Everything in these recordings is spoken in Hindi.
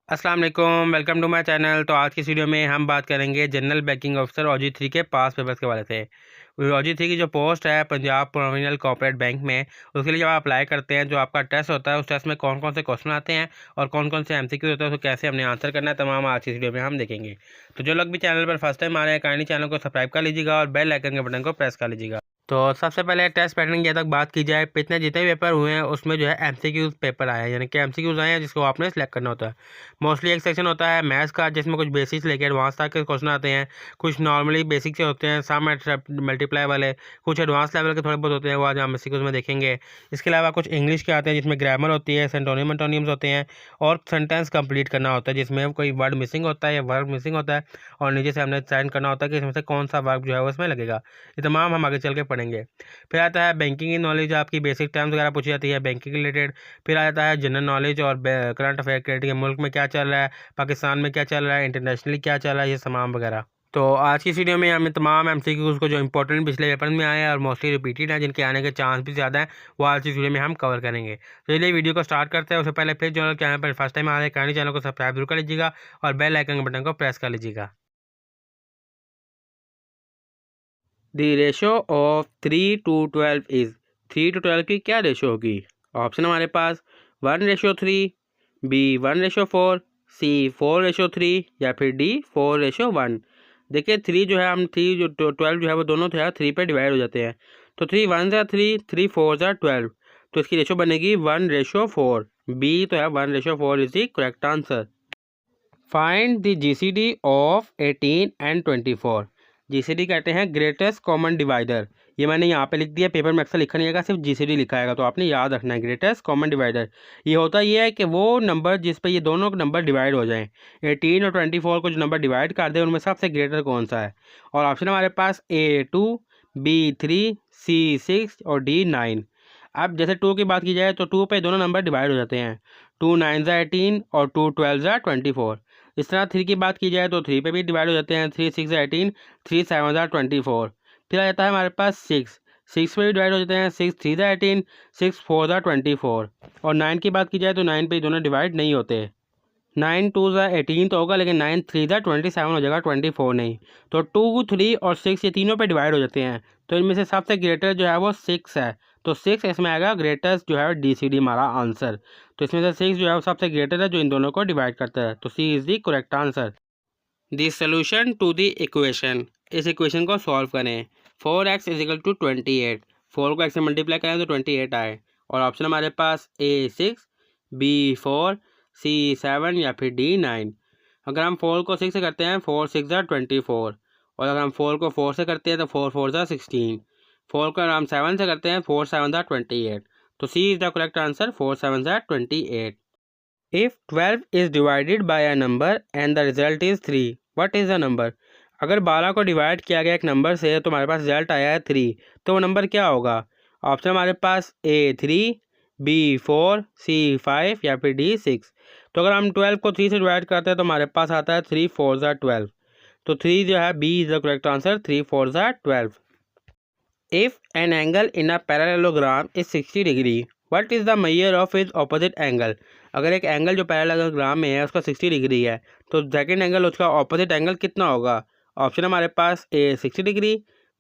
अस्सलाम वालेकुम, वेलकम टू माय चैनल। तो आज की इस वीडियो में हम बात करेंगे जनरल बैंकिंग ऑफिसर OG3 के पास पेपर्स के बारे से। OG3 की जो पोस्ट है पंजाब प्रोविंशियल कोऑपरेटिव बैंक में, उसके लिए जब आप अप्लाई करते हैं, जो आपका टेस्ट होता है, उस टेस्ट में कौन कौन से क्वेश्चन आते हैं और कौन कौन से MCQ होते हैं, उसको कैसे हमने आंसर करना है, तमाम आज की इस वीडियो में हम देखेंगे। तो जो लोग भी चैनल पर फर्स्ट टाइम आ रहे हैं, काइंडली चैनल को सब्सक्राइब कर लीजिएगा और बेल आइकन के बटन को प्रेस कर लीजिएगा। तो सबसे पहले टेस्ट पैटर्न की तक बात की जाए, पिछले जितने भी पेपर हुए हैं उसमें जो है MCQs पेपर आए हैं, यानी कि MCQs आए हैं जिसको आपने सेलेक्ट करना होता है। मोस्टली एक सेक्शन होता है मैथ्स का, जिसमें कुछ बेसिक्स लेके एडवांस तक के क्वेश्चन आते हैं। कुछ नॉर्मली बेसिक से होते हैं, सम मल्टीप्लाई वाले, कुछ एडवांस लेवल के थोड़े बहुत होते हैं, वो आज हम MCQs में देखेंगे। इसके अलावा कुछ इंग्लिश के आते हैं जिसमें ग्रामर होती है, सेंटोनिम एंटोनिम्स होते हैं और सेंटेंस कंप्लीट करना होता है जिसमें कोई वर्ड मिसिंग होता है या वर्ड मिसिंग होता है और नीचे से हमने साइन करना होता है कि इसमें से कौन सा वर्ब जो है वो इसमें लगेगा। ये तमाम हम आगे चल के पढ़ेंगे। फिर आता है बैंकिंग की नॉलेज, आपकी बेसिक टर्म्स वगैरह पूछी जाती है बैंकिंग रिलेटेड। फिर आता है जनरल नॉलेज और करंट अफेयर के मुल्क में क्या चल रहा है, पाकिस्तान में क्या चल रहा है, इंटरनेशनली क्या चल रहा है, ये तमाम वगैरह। तो आज की इस वीडियो में हमें तमाम MCQs को जो इंपॉर्टेंट पिछले पेपर में आए हैं और मोस्टली रिपीटेड हैं, जिनके आने के चांस भी ज़्यादा हैं, वो आज की इस वीडियो में हम कवर करेंगे। तो चलिए वीडियो को स्टार्ट करते हैं। उससे पहले फिर जो चैनल पर फर्स्ट टाइम आ रहे हैं, काइंडली चैनल को सब्सक्राइब जरूर कर लीजिएगा और बेल आइकन के बटन को प्रेस कर लीजिएगा। The ratio of 3 to 12 is, 3 to 12 की क्या रेशो होगी? ऑप्शन हमारे पास 1:3, B 1:4, C 4:3 या फिर D 4:1। देखिए 3 जो है, हम 3 जो 12 जो है वो दोनों जो है 3 पे डिवाइड हो जाते हैं। तो 3 1 ज़ा 3, 3 4 ज़ा 12, तो इसकी रेशो बनेगी 1:4। B तो है 1:4 is the correct answer. Find the GCD of 18 and 24। GCD कहते हैं ग्रेटेस्ट कॉमन डिवाइडर। ये मैंने यहाँ पे लिख दिया, पेपर में अक्सर लिखा नहीं आएगा, सिर्फ GCD लिखा आएगा, तो आपने याद रखना है ग्रेटेस्ट कॉमन डिवाइडर। ये होता ये है कि वो नंबर जिस पे ये दोनों नंबर डिवाइड हो जाएं, 18 और 24 को जो नंबर डिवाइड कर दे उनमें सबसे ग्रेटर कौन सा है। और ऑप्शन हमारे पास A2, B3, C6 और D9। अब जैसे 2 की बात की जाए तो 2 पे दोनों नंबर डिवाइड हो जाते हैं, 2 9 ज़ा 18 और 2 12 ज़ा 24। इस तरह 3 की बात की जाए तो 3 पे भी डिवाइड हो जाते हैं, 3 6 ज़ा 18, 3 7 ज़ा 24। फिर आ जाता है हमारे पास 6 पे भी डिवाइड हो जाते हैं, 6 3 ज़ा 18, 6 4 ज़ा 24। और 9 की बात की जाए तो 9 पे दोनों डिवाइड नहीं होते, 9 2 ज़ा 18 तो होगा, लेकिन 9 3 ज़ा 27 हो जाएगा, 24 नहीं। तो 2 3 और 6 ये तीनों पे डिवाइड हो जाते हैं, तो इनमें से सबसे ग्रेटर जो है वो 6 है, तो 6 इसमें आएगा ग्रेटेस्ट जो है DCD हमारा आंसर। तो इसमें से 6 जो है वो सबसे ग्रेटर है जो इन दोनों को डिवाइड करता है, तो C is the correct answer. The solution to the equation, इस इक्वेशन को सॉल्व करें। 4x इज इक्वल टू 28, 4 को x से मल्टीप्लाई करें तो 28 आए। और ऑप्शन हमारे पास A6, B4, C7 या फिर D9। अगर हम 4 को 6 से करते हैं, 4 6 ज़ा 24, और अगर हम 4 को 4 से करते हैं तो 4 4 ज़ा 16। 4 को अगर हम 7 से करते हैं, 4 7 ज़ा 28, तो C is the correct answer, 4 7 ज़ा 28। If 12 is divided by a number and the result is 3, what is the number? अगर 12 को डिवाइड किया गया एक नंबर से तो हमारे पास रिजल्ट आया है 3, तो वो नंबर क्या होगा? ऑप्शन हमारे पास A3, B4, C5 या फिर D6। तो अगर हम 12 को 3 से डिवाइड करते हैं तो हमारे पास आता है 3 4 ज़ा 12, तो 3 जो है B is the correct answer, 3 4 ज़ा 12। If an angle in a parallelogram is 60 degree, what is the measure of is opposite angle? अगर एक एंगल जो पैरेललोग्राम में है उसका 60 डिग्री है, तो सेकंड एंगल उसका ऑपोजिट एंगल कितना होगा? ऑप्शन हमारे पास A 60 degree,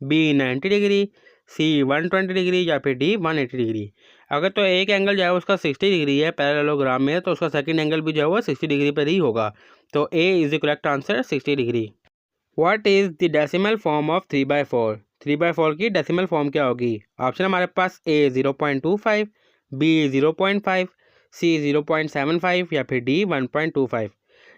B 90 degree, C 120 degree या फिर D 180 डिग्री। अगर तो एक एंगल जो है उसका 60 डिग्री है पैरेललोग्राम में, तो उसका सेकंड एंगल भी जो है वो 60 डिग्री पर ही होगा, तो A is the correct answer, 60 degree. What is the decimal form of 3/4? 3/4 की डेसिमल फॉर्म क्या होगी? ऑप्शन हमारे पास A 0.25, B 0.5, C 0.75 या फिर D 1.25।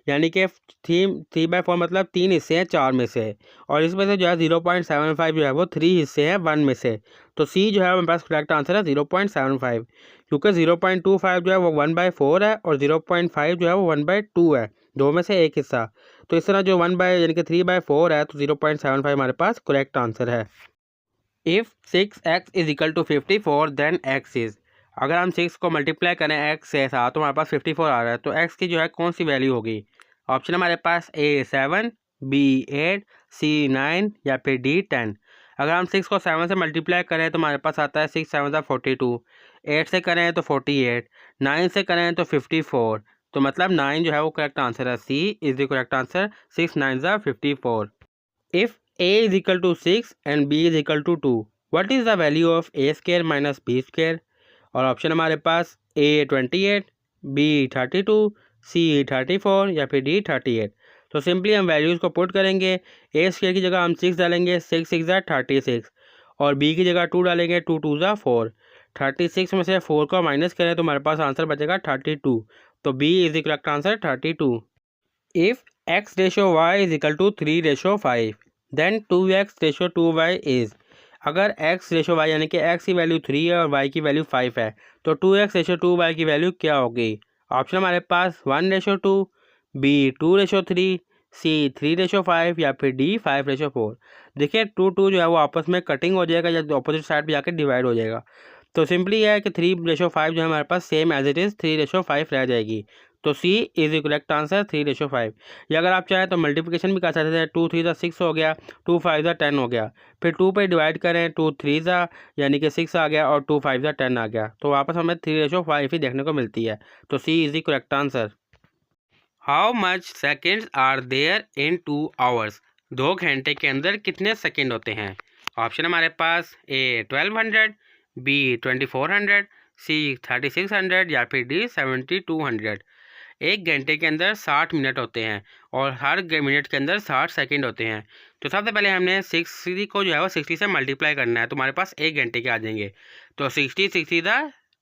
यानी कि 3/4 मतलब 3 हिस्से हैं 4 में से, और इसमें से जो है 0.75 जो है वो 3 हिस्से हैं 1 में से, तो C जो है हमारे पास करेक्ट आंसर है 0.75, क्योंकि 0.25 जो है वो 1/4 है और 0.5 जो है वो 1/2 है, दो में से एक हिस्सा। तो इस तरह जो 3/4 है, तो 0.75 हमारे पास करेक्ट आंसर है। If 6x is equal to 54 then x is, अगर हम 6 को मल्टीप्लाई करें x से साथ तो हमारे पास 54 आ रहा है, तो x की जो है कौन सी वैल्यू होगी? ऑप्शन हमारे पास A 7, B 8, C 9 या फिर D 10। अगर हम 6 को 7 से मल्टीप्लाई करें तो हमारे पास आता है 6 7 42, 8 से करें तो 48, 9 से करें तो 54, तो मतलब 9 जो है वो करेक्ट आंसर है। C is the correct answer. 6 9 ज़ा 54। If a is equal to 6 and b is equal to 2, what is the value of a square minus b square? और ऑप्शन हमारे पास a 28, b 32, c 34 या फिर d 38। तो सिंपली हम वैल्यूज़ को पुट करेंगे। a स्क्वायर की जगह हम 6 डालेंगे, 6 6 ज़ा 36, और b की जगह 2 डालेंगे, 2 2 ज़ा 4। 36 में से 4 को माइनस करें तो हमारे पास आंसर बचेगा 32। तो b is the correct answer 32। If x ratio y is equal to 3 ratio 5, then 2x ratio 2y is. अगर x रेशो y यानी कि x की वैल्यू 3 है और y की वैल्यू 5 है, तो 2x रेशो 2y की वैल्यू क्या होगी? ऑप्शन हमारे पास 1 ratio 2, b 2 ratio 3, c 3 ratio 5 या फिर d 5 रेशो 4। देखिए 2 2 जो है वो आपस में कटिंग हो जाएगा या अपोजिट साइड पे जाकर डिवाइड हो जाएगा। तो सिंपली यह है कि 3 रेशो 5 जो है हमारे पास same as it is 3 ratio 5 रह जाएगी। तो C is the correct answer 3 ratio 5। या अगर आप चाहें तो मल्टीप्लिकेशन भी कर सकते हैं। 2 3 ज़ा 6 हो गया, 2 5 ज़ा 10 हो गया, फिर 2 पे डिवाइड करें, 2 3 ज़ा यानी कि 6 आ गया और 2 5 ज़ा 10 आ गया। तो वापस हमें 3 रेशो 5 ही देखने को मिलती है। तो C is the correct answer. How much seconds are there in 2 hours? 2 घंटे के अंदर कितने सेकेंड होते हैं? ऑप्शन हमारे पास ए 1200, बी 2400, सी 3600 या फिर डी 7200। एक घंटे के अंदर 60 मिनट होते हैं और हर मिनट के अंदर 60 सेकंड होते हैं। तो सबसे पहले हमने 60 को जो है वो 60 से मल्टीप्लाई करना है, तो हमारे पास एक घंटे के आ जाएंगे। तो 60 60 दा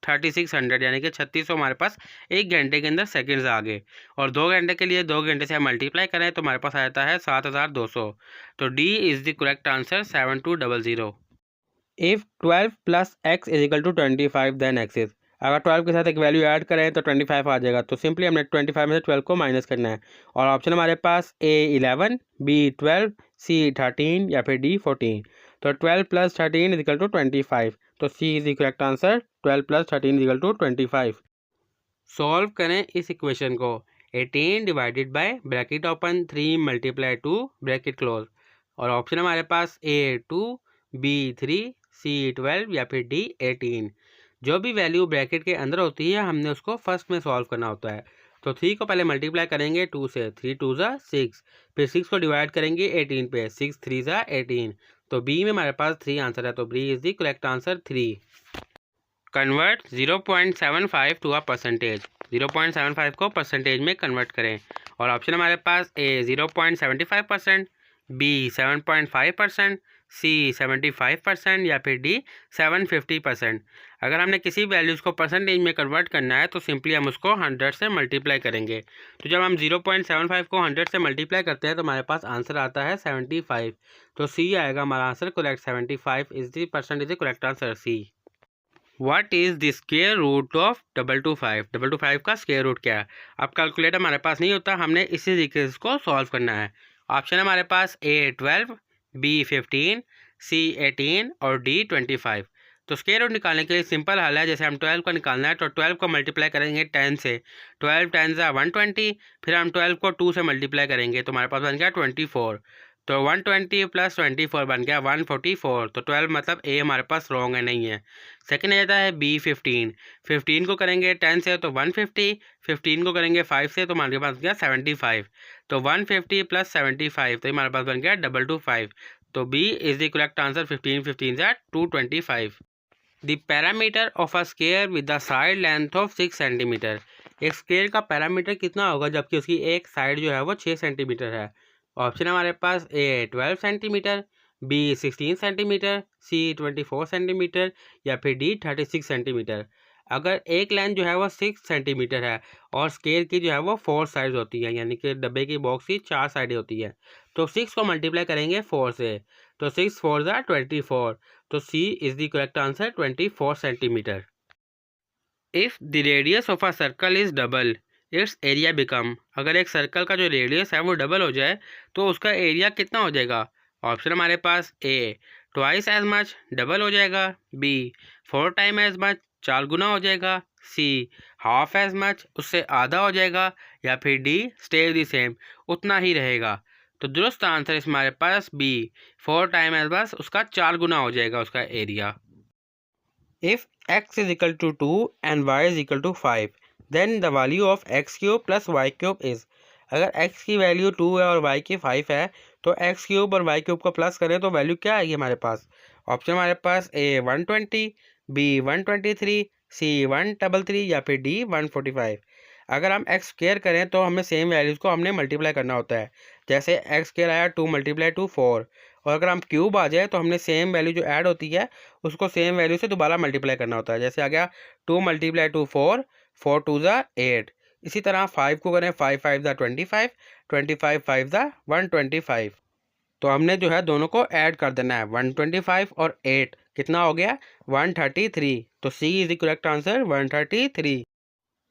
3600 यानी कि 3600 हमारे पास एक घंटे के अंदर सेकंड्स आ गए। और 2 घंटे के लिए 2 घंटे से हम मल्टीप्लाई करें तो हमारे पास आ जाता है 7200। तो D is the correct answer 7200। If 12 plus x is equal to 25 then x is. अगर 12 के साथ एक वैल्यू ऐड करें तो 25 आ जाएगा। तो सिंपली हमने 25 में से 12 को माइनस करना है। और ऑप्शन हमारे पास ए 11, बी 12, सी 13 या फिर डी 14। तो 12 प्लस 13 इज इक्वल टू 25। तो C is the correct answer. 12 plus 13 is equal to 25। Solve करें इस इक्वेशन को। 18 divided by bracket open 3 multiply 2 bracket close. और ऑप्शन हमारे पास ए 2, बी 3, सी 12 या फिर डी 18। जो भी वैल्यू ब्रैकेट के अंदर होती है हमने उसको फर्स्ट में सॉल्व करना होता है। तो 3 को पहले मल्टीप्लाई करेंगे 2 से, 3 2 ज़ा 6, फिर 6 को डिवाइड करेंगे 18 पे, 6 3 ज़ा 18। तो बी में हमारे पास 3 आंसर है। तो B is the correct answer 3। Convert 0.75 to a percentage. 0.75 को परसेंटेज में कन्वर्ट करें। और ऑप्शन हमारे पास ए 0.75%, बी 7.5%, सी 75% या फिर डी 750%। अगर हमने किसी वैल्यूज़ को परसेंटेज में कन्वर्ट करना है तो सिंपली हम उसको 100 से मल्टीप्लाई करेंगे। तो जब हम 0.75 को 100 से मल्टीप्लाई करते हैं तो हमारे पास आंसर आता है 75। तो सी आएगा हमारा answer correct. 75 is the percent is the correct answer C. What is the square root of 225? 225 का स्क्वायर रूट क्या है? अब कैलकुलेटर हमारे पास नहीं होता, हमने इसी तरीके से इसको सॉल्व करना है। ऑप्शन हमारे पास ए 12, बी 15, सी 18 और डी 25। तो स्क्वायर रूट निकालने के लिए सिंपल हल है। जैसे हम 12 को निकालना है तो 12 को मल्टीप्लाई करेंगे 10 से, 12 10 ज़ा 120, फिर हम 12 को 2 से मल्टीप्लाई करेंगे तो हमारे पास बन गया 24। तो 120 प्लस 24 बन गया 144। तो 12 मतलब ए हमारे पास रॉन्ग है, नहीं है। सेकंड आ जाता है बी 15। 15 को करेंगे 10 से तो 150, 15 को करेंगे 5 से तो हमारे पास गया 75। तो 150 प्लस 75 तो हमारे पास बन गया 225। तो B is the correct answer. 15 15 ज़ा 225। The perimeter of a square with the side length of 6 centimetre. एक स्क्वायर का पैरामीटर कितना होगा जबकि उसकी एक साइड जो है वो 6 सेंटीमीटर है? ऑप्शन हमारे पास ए 12 सेंटीमीटर, बी 16 सेंटीमीटर, सी 24 सेंटीमीटर या फिर डी 36 सेंटीमीटर। अगर एक लाइन जो है वो 6 सेंटीमीटर है और स्क्वायर की जो है वो 4 साइड्स होती है, यानी कि डब्बे की बॉक्स की 4 साइडें होती है, तो 6 को मल्टीप्लाई करेंगे 4 से, तो 6 4 ज़ा 24। तो C is the correct answer 24 centimetre. If the radius of a circle is double its area become. अगर एक सर्कल का जो रेडियस है वो डबल हो जाए तो उसका एरिया कितना हो जाएगा? ऑप्शन हमारे पास ए ट्वाइस एज मच, डबल हो जाएगा, बी 4 टाइम एज मच, 4 गुना हो जाएगा, सी हाफ एज मच, उससे आधा हो जाएगा, या फिर डी स्टे द सेम, उतना ही रहेगा। तो दुरुस्त आंसर इस हमारे पास बी 4 टाइम एज मच, उसका 4 गुना हो जाएगा उसका area. If x is equal to 2 and y is equal to 5, then the value of x cube plus y cube is. अगर x की वैल्यू 2 है और y की 5 है तो x क्यूब और y क्यूब को प्लस करें तो वैल्यू क्या आएगी हमारे पास। ऑप्शन हमारे पास A 120, B 123, C 133 या फिर D 145। अगर हम एक्स स्क्र करें तो हमें सेम वैल्यूज़ को हमने मल्टीप्लाई करना होता है। जैसे एक्स स्क्र आया 2 × 2 4, और अगर हम क्यूब आ जाए तो हमने सेम वैल्यू जो ऐड होती है उसको सेम वैल्यू से दोबारा मल्टीप्लाई करना होता है। जैसे आ गया 2 × 2 4, 4 2 8। इसी तरह 5 को करें 5 5 25, 25 5 125। तो हमने जो है दोनों को ऐड कर देना है। 125 और 8 कितना हो गया 133। तो C is the correct answer 133।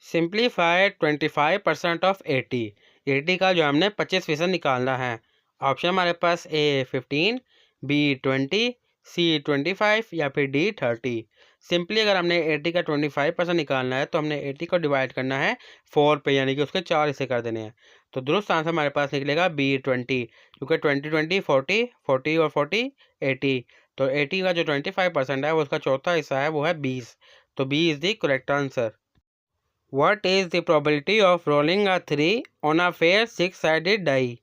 Simplify 25% of 80। 80 का जो हमने 25% निकालना है। ऑप्शन हमारे पास A 15, B 20, C 25 या फिर D 30। सिंपली अगर हमने 80 का 25% निकालना है तो हमने 80 को डिवाइड करना है 4 पे, यानी कि उसके 4 हिस्से कर देने हैं। तो दुरुस्त आंसर हमारे पास निकलेगा B 20, क्योंकि 20 20 40, 40 और 40 80। तो 80 का जो 25% है वो उसका चौथा हिस्सा है, वो है 20। तो B is the correct answer. What is the probability of rolling a 3 on a fair 6-sided die?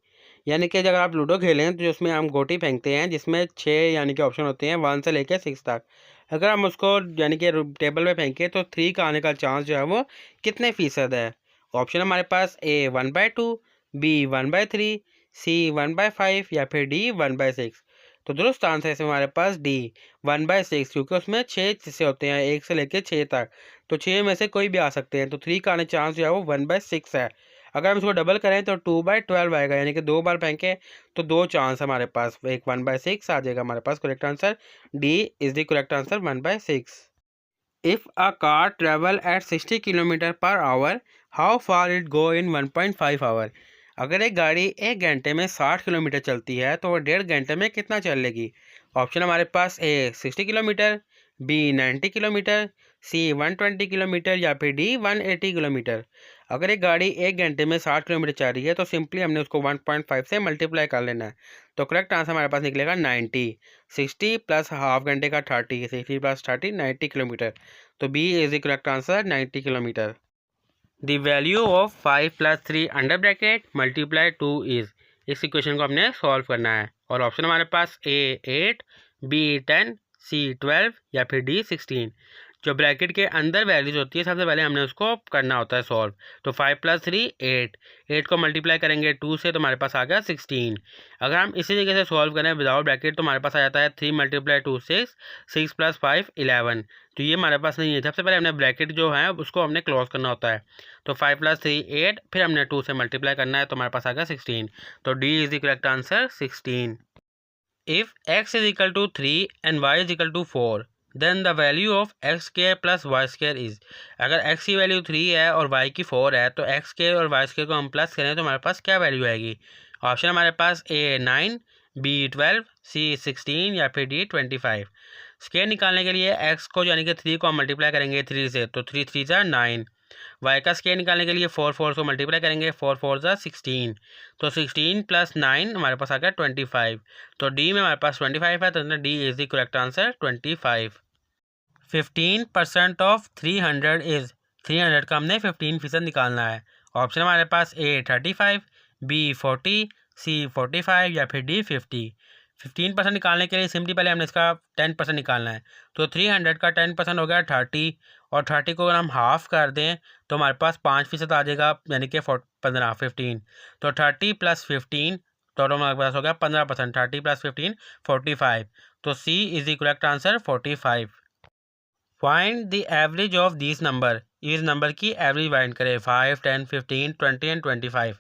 यानी कि अगर आप लूडो खेलें तो उसमें हम गोटी फेंकते हैं जिसमें 6 यानी कि ऑप्शन होते हैं 1 से लेकर 6 तक। अगर हम उसको यानी कि टेबल पे फेंकें तो 3 का आने का चांस जो है वो कितने फ़ीसद है। ऑप्शन हमारे पास A 1/2, B 1/3, C 1/5 या फिर D 1/6। तो दुरुस्त आंसर है हमारे पास D 1/6, क्योंकि उसमें 6 हिस्से होते हैं 1 से लेकर 6 तक। तो 6 में से कोई भी आ सकते हैं, तो 3 का आने चांस जो है वो 1/6 है। अगर हम इसको डबल करें तो 2/12 आएगा, यानी कि 2 बार फेंके तो 2 चांस हमारे पास, एक 1/6 आ जाएगा हमारे पास। Correct answer D is the correct answer 1/6। If a car travel at 60 km/h, how far it go in 1.5 hour. अगर एक गाड़ी 1 घंटे में 60 किलोमीटर चलती है तो वह 1.5 घंटे में कितना चलेगी। ऑप्शन हमारे पास A 60 kilometre, B 90 kilometre, C 120 kilometre या फिर D 180 किलोमीटर। अगर एक गाड़ी 1 घंटे में 60 किलोमीटर चल रही है तो सिंपली हमने उसको 1.5 से मल्टीप्लाई कर लेना है। तो करेक्ट आंसर हमारे पास निकलेगा 90। 60 प्लस हाफ घंटे का 30, 60 प्लस 30 90 किलोमीटर। तो B is the correct answer 90 kilometre. The value of 5 + 3 under bracket multiply 2 is. इस इक्वेशन को हमने सॉल्व करना है और ऑप्शन हमारे पास A 8, B 10, C 12 या फिर D 16। जो ब्रैकेट के अंदर वैल्यूज होती है सबसे पहले हमने उसको करना होता है सॉल्व। तो 5 + 3 8, 8 को मल्टीप्लाई करेंगे 2 से तो हमारे पास आ गया 16। अगर हम इसी तरीके से सॉल्व करें विदाउट ब्रैकेट तो हमारे पास आ जाता है 3 × 2 6, 6 + 5 11। तो ये हमारे पास नहीं है। सबसे पहले हमने ब्रैकेट जो है उसको हमने क्लोज करना होता है। तो 5 + 3 8, फिर हमने 2 से मल्टीप्लाई करना है तो हमारे पास आ गया 16। तो D is the correct answer 16। If x is equal to 3 and y is equal to 4 then the value of x² + y² is. अगर x की वैल्यू 3 है और y की 4 है तो x² और y² को हम प्लस करें तो हमारे पास क्या वैल्यू आएगी। ऑप्शन हमारे पास A 9, B 12, C 16 या फिर D 25। स्क्वायर निकालने के लिए x को यानी कि 3 को हम मल्टीप्लाई करेंगे 3 से तो 3 3 = 9। y का स्क्वायर निकालने के लिए 4 4 को मल्टीप्लाई करेंगे 4 4 = 16। तो 16 + 9 हमारे पास आ गया 25। तो डी में हमारे पास 25 है, तो D is the correct answer 25। 15% of 300 is. 300 का हमने 15% निकालना है। ऑप्शन हमारे पास A 35, B 40, C 45 या फिर D 50। 15% निकालने के लिए सिंपली पहले हमने इसका 10% निकालना है। तो 300 का 10% हो गया 30, और 30 को अगर हम हाफ़ कर दें तो हमारे पास 5% आ जाएगा, यानी कि 15। तो 30 + 15 टोटल हमारे पास हो गया 15%। 30 + 15 45। तो C is the correct answer 45। Find the average of this number. इस नंबर की एवरेज फाइंड करें 5, 10, 15, 20 एंड 25।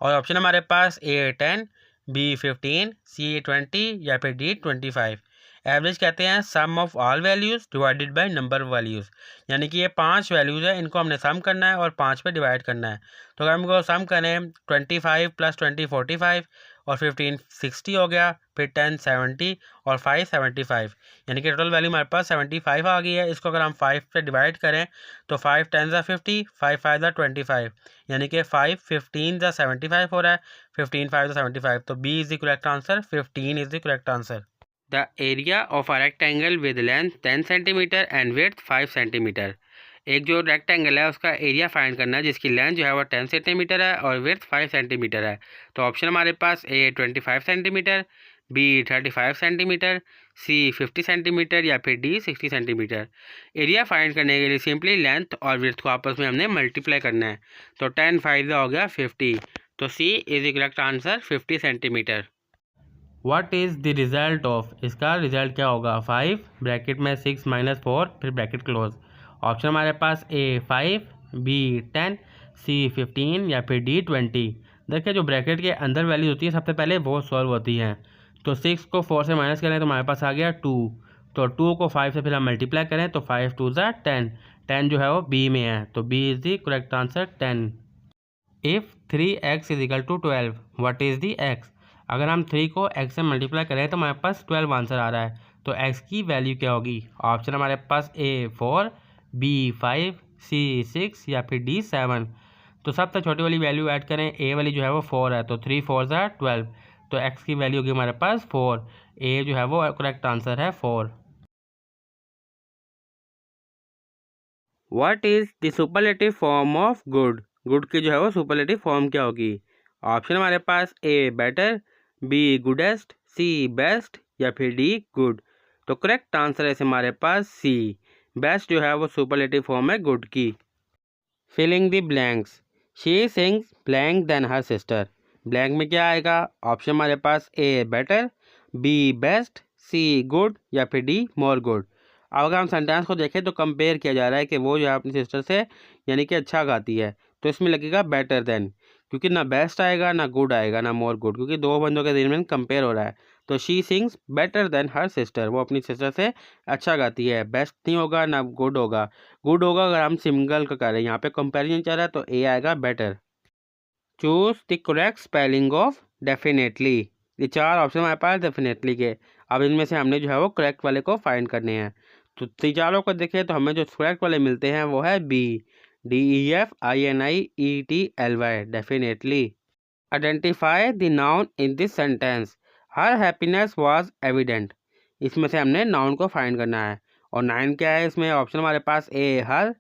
और ऑप्शन हमारे पास A 10, B 15, C 20 या फिर D 25। एवरेज कहते हैं sum of all values divided by number of values, यानी कि ये 5 वैल्यूज़ है, इनको हमने सम करना है और 5 पे डिवाइड करना है। तो अगर हमको सम करें 25 + 20 45 और 15 60 हो गया, फिर 10 70 और 5 75, यानी कि टोटल वैल्यू हमारे पास 75 आ गई है। इसको अगर हम 5 पे डिवाइड करें तो 5 10 = 50, 5 5 = 25, यानी कि 5 15 = 75 हो रहा है, 15 5 = 75। तो B is the correct answer, 15 is the correct answer. The area of a rectangle with length 10 cm and width 5 cm एक जो रेक्टेंगल है उसका एरिया फाइंड करना है जिसकी लेंथ जो है वो 10 सेंटीमीटर है और विड्थ 5 सेंटीमीटर है। तो ऑप्शन हमारे पास ए 25 सेंटीमीटर, बी 35 सेंटीमीटर, सी 50 सेंटीमीटर या फिर डी 60 सेंटीमीटर। एरिया फाइंड करने के लिए सिंपली लेंथ और विड्थ को आपस में हमने मल्टीप्लाई करना है। तो 10 5 हो गया 50, तो C is the correct answer 50 centimetre. What is the result of, इसका रिजल्ट क्या होगा? 5 ब्रैकेट में 6 - 4 फिर ब्रैकेट क्लोज। ऑप्शन हमारे पास ए 5, बी 10, सी 15 या फिर डी 20। देखिए जो ब्रैकेट के अंदर वैल्यूज होती है सबसे पहले वो सॉल्व होती हैं। तो 6 को 4 से माइनस करें तो हमारे पास आ गया 2। तो 2 को 5 से फिर हम मल्टीप्लाई करें तो 5 2 ज़ा 10। 10 जो है वो बी में है, तो B is the correct answer 10। If 3x is equal to 12 what is the x। अगर हम 3 को x से मल्टीप्लाई करें तो हमारे पास 12 आंसर आ रहा है। तो x की वैल्यू क्या होगी? ऑप्शन हमारे पास ए 4, बी 5, सी 6 या फिर डी 7। तो सबसे छोटी वाली वैल्यू ऐड करें, ए वाली जो है वो 4 है, तो 3 4 ज़ा 12। तो x की वैल्यू होगी हमारे पास 4। ए जो है वो करेक्ट आंसर है 4। What is the superlative form of good. Good की जो है वो सुपरलेटिव फॉर्म क्या होगी? ऑप्शन हमारे पास A better, B goodest, C best या फिर डी गुड। तो करेक्ट आंसर है हमारे पास सी, बेस्ट जो है वो सुपरलेटिव फॉर्म है गुड की। Filling the blanks, she sings blank than her sister. Blank में क्या आएगा? ऑप्शन हमारे पास A better, B best, C good या फिर डी मोर गुड। अब अगर हम सेंटेंस को देखें तो कंपेयर किया जा रहा है कि वो जो है अपनी सिस्टर से यानी कि अच्छा गाती है, तो इसमें लगेगा बेटर देन, क्योंकि ना बेस्ट आएगा ना गुड आएगा ना मोर गुड, क्योंकि दो बंदों के दरमियान कंपेयर हो रहा है। तो she sings better than her sister, वो अपनी सिस्टर से अच्छा गाती है। बेस्ट नहीं होगा ना गुड होगा। गुड होगा अगर हम सिंगल का करें, यहाँ पे कंपैरिजन चल रहा है तो ए आएगा better. Choose the correct spelling of definitely. ये चार ऑप्शन हमारे पास डेफिनेटली के। अब इनमें से हमने जो है वो करेक्ट वाले को फाइंड करने हैं। तो चारों को देखें तो हमें जो करेक्ट वाले मिलते हैं वो है B, DEFINIETLY definitely. Identify the noun in this sentence. Her happiness was evident. इसमें से हमने नाउन को फाइंड करना है। और नाउन क्या है इसमें? ऑप्शन हमारे पास ए हर,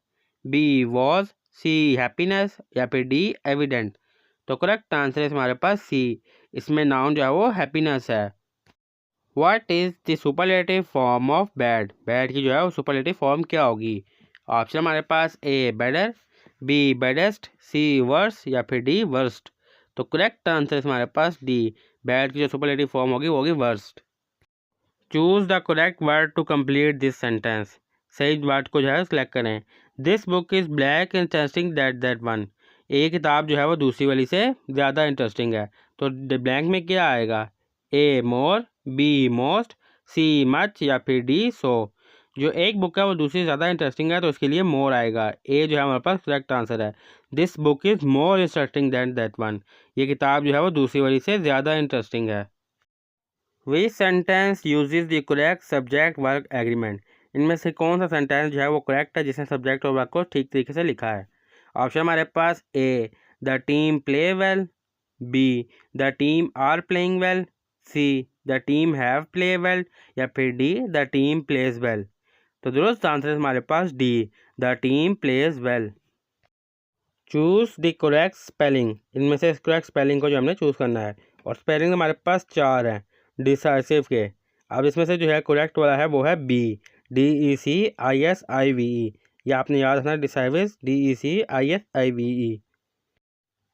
बी वॉज, सी हैप्पीनेस या फिर डी एविडेंट। तो करेक्ट आंसर है हमारे पास सी, इसमें नाउन जो है वो हैप्पीनेस है। What is the superlative form of bad. Bad की जो है वो सुपरलेटिव फॉर्म क्या होगी? ऑप्शन हमारे पास A better, B baddest, C worse या फिर डी वर्स्ट। तो करेक्ट आंसर है हमारे पास डी, बैड की जो सुपरलेटिव फॉर्म होगी वो होगी worst. Choose the correct word to complete this sentence. सही वर्ड को जो है सिलेक्ट करें। This book is blank interesting that one. एक किताब जो है वो दूसरी वाली से ज़्यादा इंटरेस्टिंग है, तो ब्लैंक में क्या आएगा? ए मोर, बी मोस्ट, सी मच या फिर डी सो। जो एक बुक है वो दूसरी से ज़्यादा इंटरेस्टिंग है तो इसके लिए मोर आएगा। ए जो है हमारे पास करेक्ट आंसर है। This book is more interesting that one. ये किताब जो है वो दूसरी वाली से ज़्यादा इंटरेस्टिंग है। विच sentence uses the correct subject work agreement. इनमें से कौन सा सेंटेंस जो है वो करेक्ट है जिसने सब्जेक्ट और वर्क को ठीक तरीके से लिखा है? ऑप्शन हमारे पास A the team play well, B the team are playing well, C the team have play well या फिर D the team plays well. तो दुरुस्त आंसर है हमारे पास D, the team plays well. Choose the correct spelling. इनमें से करेक्ट स्पेलिंग को जो हमने चूज़ करना है, और स्पेलिंग हमारे पास चार हैं डिसाइसिव के। अब इसमें से जो है करेक्ट वाला है वो है बी, DECISIVE। या आपने याद रखना decisive DECISIVE।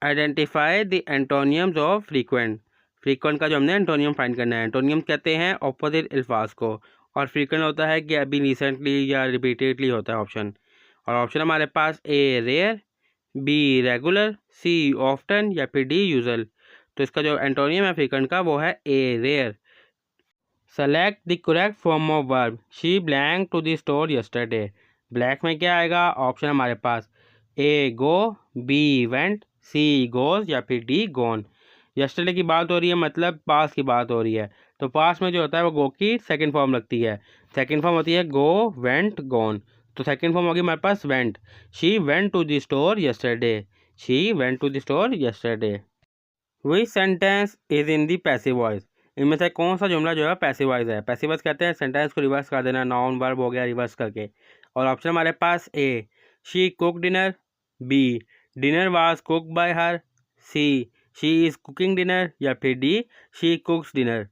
Identify the एंटोनियम्स of frequent. Frequent का जो हमने एंटोनियम फाइंड करना है। एंटोनियम कहते हैं ऑपोजिट अल्फाज को, और फ्रीक्वेंट होता है कि अभी रिसेंटली या रिपीटेडली होता है ऑप्शन। और ऑप्शन हमारे पास A rare, B regular, C often या फिर डी यूजुअल। तो इसका जो एंटोनियम है फ्रीक्वेंट का वो है A rare. Select the correct form of verb. She blank to the store yesterday. Blank में क्या आएगा? ऑप्शन हमारे पास A go, B went, C goes या फिर डी गोन। यस्टरडे की बात हो रही है, मतलब पास की बात हो रही है। तो पास में जो होता है वो गो की सेकंड फॉर्म लगती है। सेकंड फॉर्म होती है गो, वेंट, गोन। तो सेकंड फॉर्म होगी हमारे पास went. She went to the store yesterday. She went to the store yesterday. Which sentence is in the passive voice. इनमें से कौन सा जुमला जो है पैसिव वॉइस है? पैसिव वॉइस कहते हैं सेंटेंस को रिवर्स कर देना, नाउन वर्ब हो गया रिवर्स करके। और ऑप्शन हमारे पास A she cook dinner, B dinner was cook by her, C she is cooking dinner, या फिर डी शी कुक्स डिनर।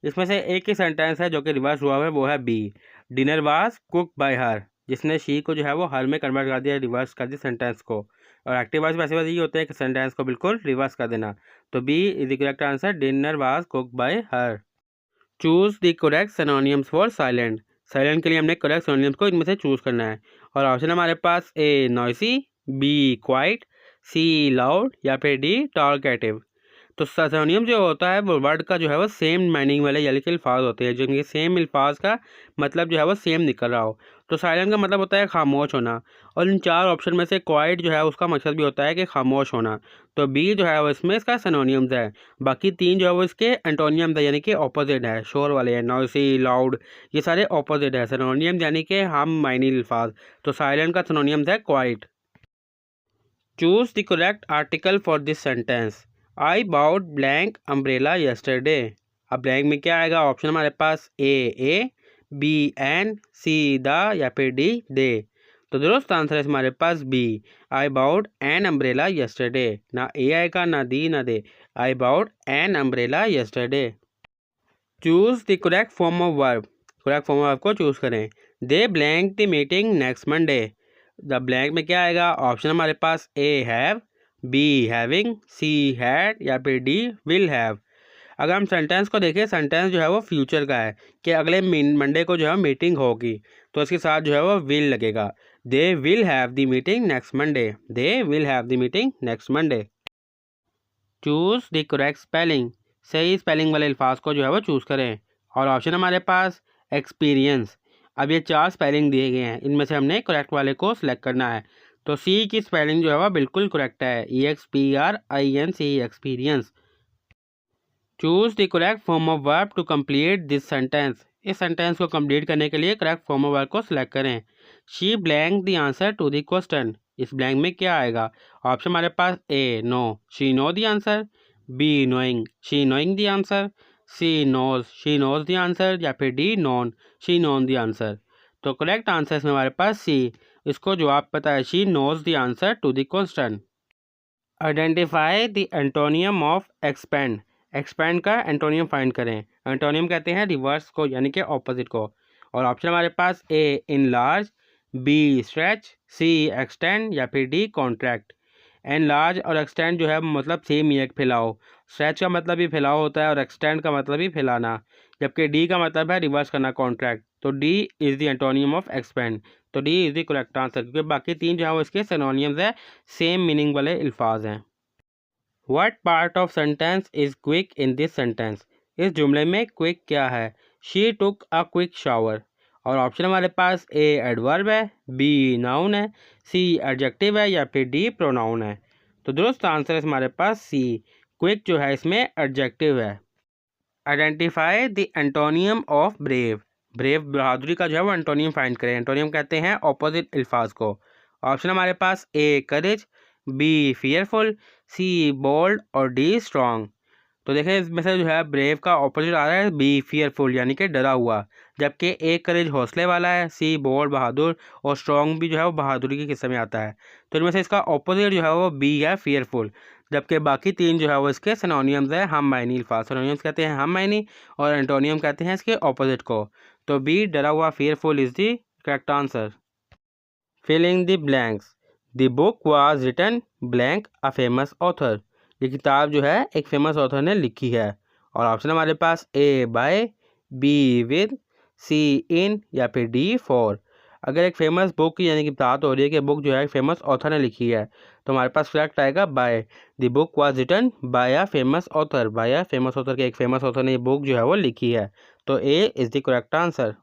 इसमें से एक ही सेंटेंस है जो कि रिवर्स हुआ है, वो है B dinner was cook by her, जिसने शी को जो है वो हर में कन्वर्ट कर दिया, रिवर्स कर दिया सेंटेंस को। और एक्टिव वॉइस वैसे वैसे ये होते हैं कि सेंटेंस को बिल्कुल रिवर्स कर देना। तो B is the correct answer, dinner was cook by her. Choose the correct synonyms for silent. Silent के लिए हमने करेक्ट सिनोनिम्स को इनमें से चूज करना है। और ऑप्शन हमारे पास ए नॉइसी, बी क्वाइट, सी लाउड, या फिर डी टॉलकेटिव। तो सिनोनिम जो होता है वो वर्ड का जो है वो सेम मीनिंग वाले यानी कि अल्फाज होते हैं जिनके सेम अल्फाज का मतलब जो है वो सेम निकल रहा हो। तो साइलेंट का मतलब होता है खामोश होना। और इन चार ऑप्शन में से क्वाइट जो है उसका मकसद भी होता है कि खामोश होना। तो बी जो है वो इसमें इसका सिनोनिम्स है। बाकी तीन जो है वो इसके एंटोनियम्स है यानी कि ऑपोजिट है, शोर वाले हैं, नॉइसी, लाउड, ये सारे ऑपोजिट है। सिनोनियम यानी कि हम मायनी अल्फाज। तो साइलेंट का सिनोनिम्स है quiet. Choose the correct article for this sentence. I bought blank umbrella yesterday. अब ब्लैंक में क्या आएगा? ऑप्शन हमारे पास A, B an, C the, या फिर डी दे। तो दुरुस्त आंसर है हमारे पास B, I bought an umbrella yesterday. ना ए आएगा, ना दी, ना they. I bought an umbrella yesterday. Choose the correct form of verb. करेक्ट फॉर्म ऑफ वर्ब को चूज करें। They blank the meeting next Monday. The blank में क्या आएगा? ऑप्शन हमारे पास A have, B having, C had, या फिर डी विल हैव। अगर हम सेंटेंस को देखें, सेंटेंस जो है वो फ्यूचर का है कि अगले मंडे को जो है मीटिंग होगी, तो इसके साथ जो है वो विल लगेगा। They will have the meeting next Monday. They will have the meeting next Monday. Choose the correct spelling. सही स्पेलिंग वाले अल्फाज को जो है वो चूज़ करें। और ऑप्शन हमारे पास एक्सपीरियंस। अब ये चार स्पेलिंग दिए गए हैं, इनमें से हमने करेक्ट वाले को सिलेक्ट करना है। तो सी की स्पेलिंग जो है वो बिल्कुल करेक्ट है, EXPRINC, experience. Choose the correct form of verb to complete this sentence. इस सेंटेंस को कंप्लीट करने के लिए करेक्ट फॉर्म ऑफ वर्ब को सिलेक्ट करें। She blank the answer to the question. इस ब्लैंक में क्या आएगा? ऑप्शन हमारे पास A know, she know the answer, B knowing, she knowing the answer, C knows, she knows the answer, या फिर D known, she known the answer. तो करेक्ट आंसर इसमें हमारे पास सी, इसको जवाब पता है, she knows the answer to the question. Identify the antonym of expand. Expand का एंटोनियम फाइंड करें। एंटोनियम कहते हैं रिवर्स को यानी कि ऑपोजिट को। और ऑप्शन हमारे पास ए इनलार्ज, बी स्ट्रेच, सी एक्सटेंड, या फिर डी कॉन्ट्रैक्ट। एनलार्ज और एक्सटेंड जो है मतलब सेम ही है, फैलाओ। स्ट्रेच का मतलब भी फैलाओ होता है और एक्सटेंड का मतलब भी फैलाना। जबकि डी का मतलब है रिवर्स करना, कॉन्ट्रैक्ट। तो D is the antonym of expand. तो D is the correct answer, क्योंकि बाकी तीन जो है वो इसके सिनोनियम्स है, सेम मीनिंग वाले अल्फाज हैं। What part of sentence is quick in this sentence. इस जुमले में क्विक क्या है? She took a quick shower. और ऑप्शन हमारे पास ए एडवर्ब है, बी नाउन है, सी एडजेक्टिव है, या फिर डी प्रोनाउन है। तो दुरुस्त आंसर है हमारे पास सी, क्विक जो है इसमें एडजेक्टिव है। Identify the antonym of brave. Brave बहादुरी का जो है वो एंटोनियम फाइंड करें। एंटोनियम कहते हैं ऑपोजिट अल्फाज को। ऑप्शन हमारे पास ए करेज, बी फियरफुल, सी बोल्ड, और डी स्ट्रॉन्ग। तो देखें इसमें से जो है ब्रेव का ऑपोजिट आ रहा है बी फियरफुल यानी कि डरा हुआ। जबकि ए करेज हौसले वाला है, सी बोल्ड बहादुर, और स्ट्रॉन्ग भी जो है वो बहादुरी के किस्से में आता है। तो इनमें से इसका ऑपोजिट जो है वो बी है, फियरफुल। जबकि बाकी तीन जो है वो इसके सिनोनियम्स है, हम मायनी अल्फाज। सिनोनियम्स कहते हैं हम मायनी, और एंटोनियम कहते हैं इसके ऑपोजिट को। तो बी डरा हुआ, fearful is the correct answer. Filling the blanks. The book was written blank a famous author. ये किताब जो है एक फेमस ऑथर ने लिखी है। और ऑप्शन हमारे पास ए बाय, बी विद, सी इन, या फिर डी फॉर। अगर एक फेमस बुक यानी कि बात हो रही है कि बुक जो है फेमस ऑथर ने लिखी है, तो हमारे पास करेक्ट आएगा by. The book was written by a famous author. By a famous author के एक फेमस ऑथर ने ये बुक जो है वो लिखी है। तो A is the correct answer.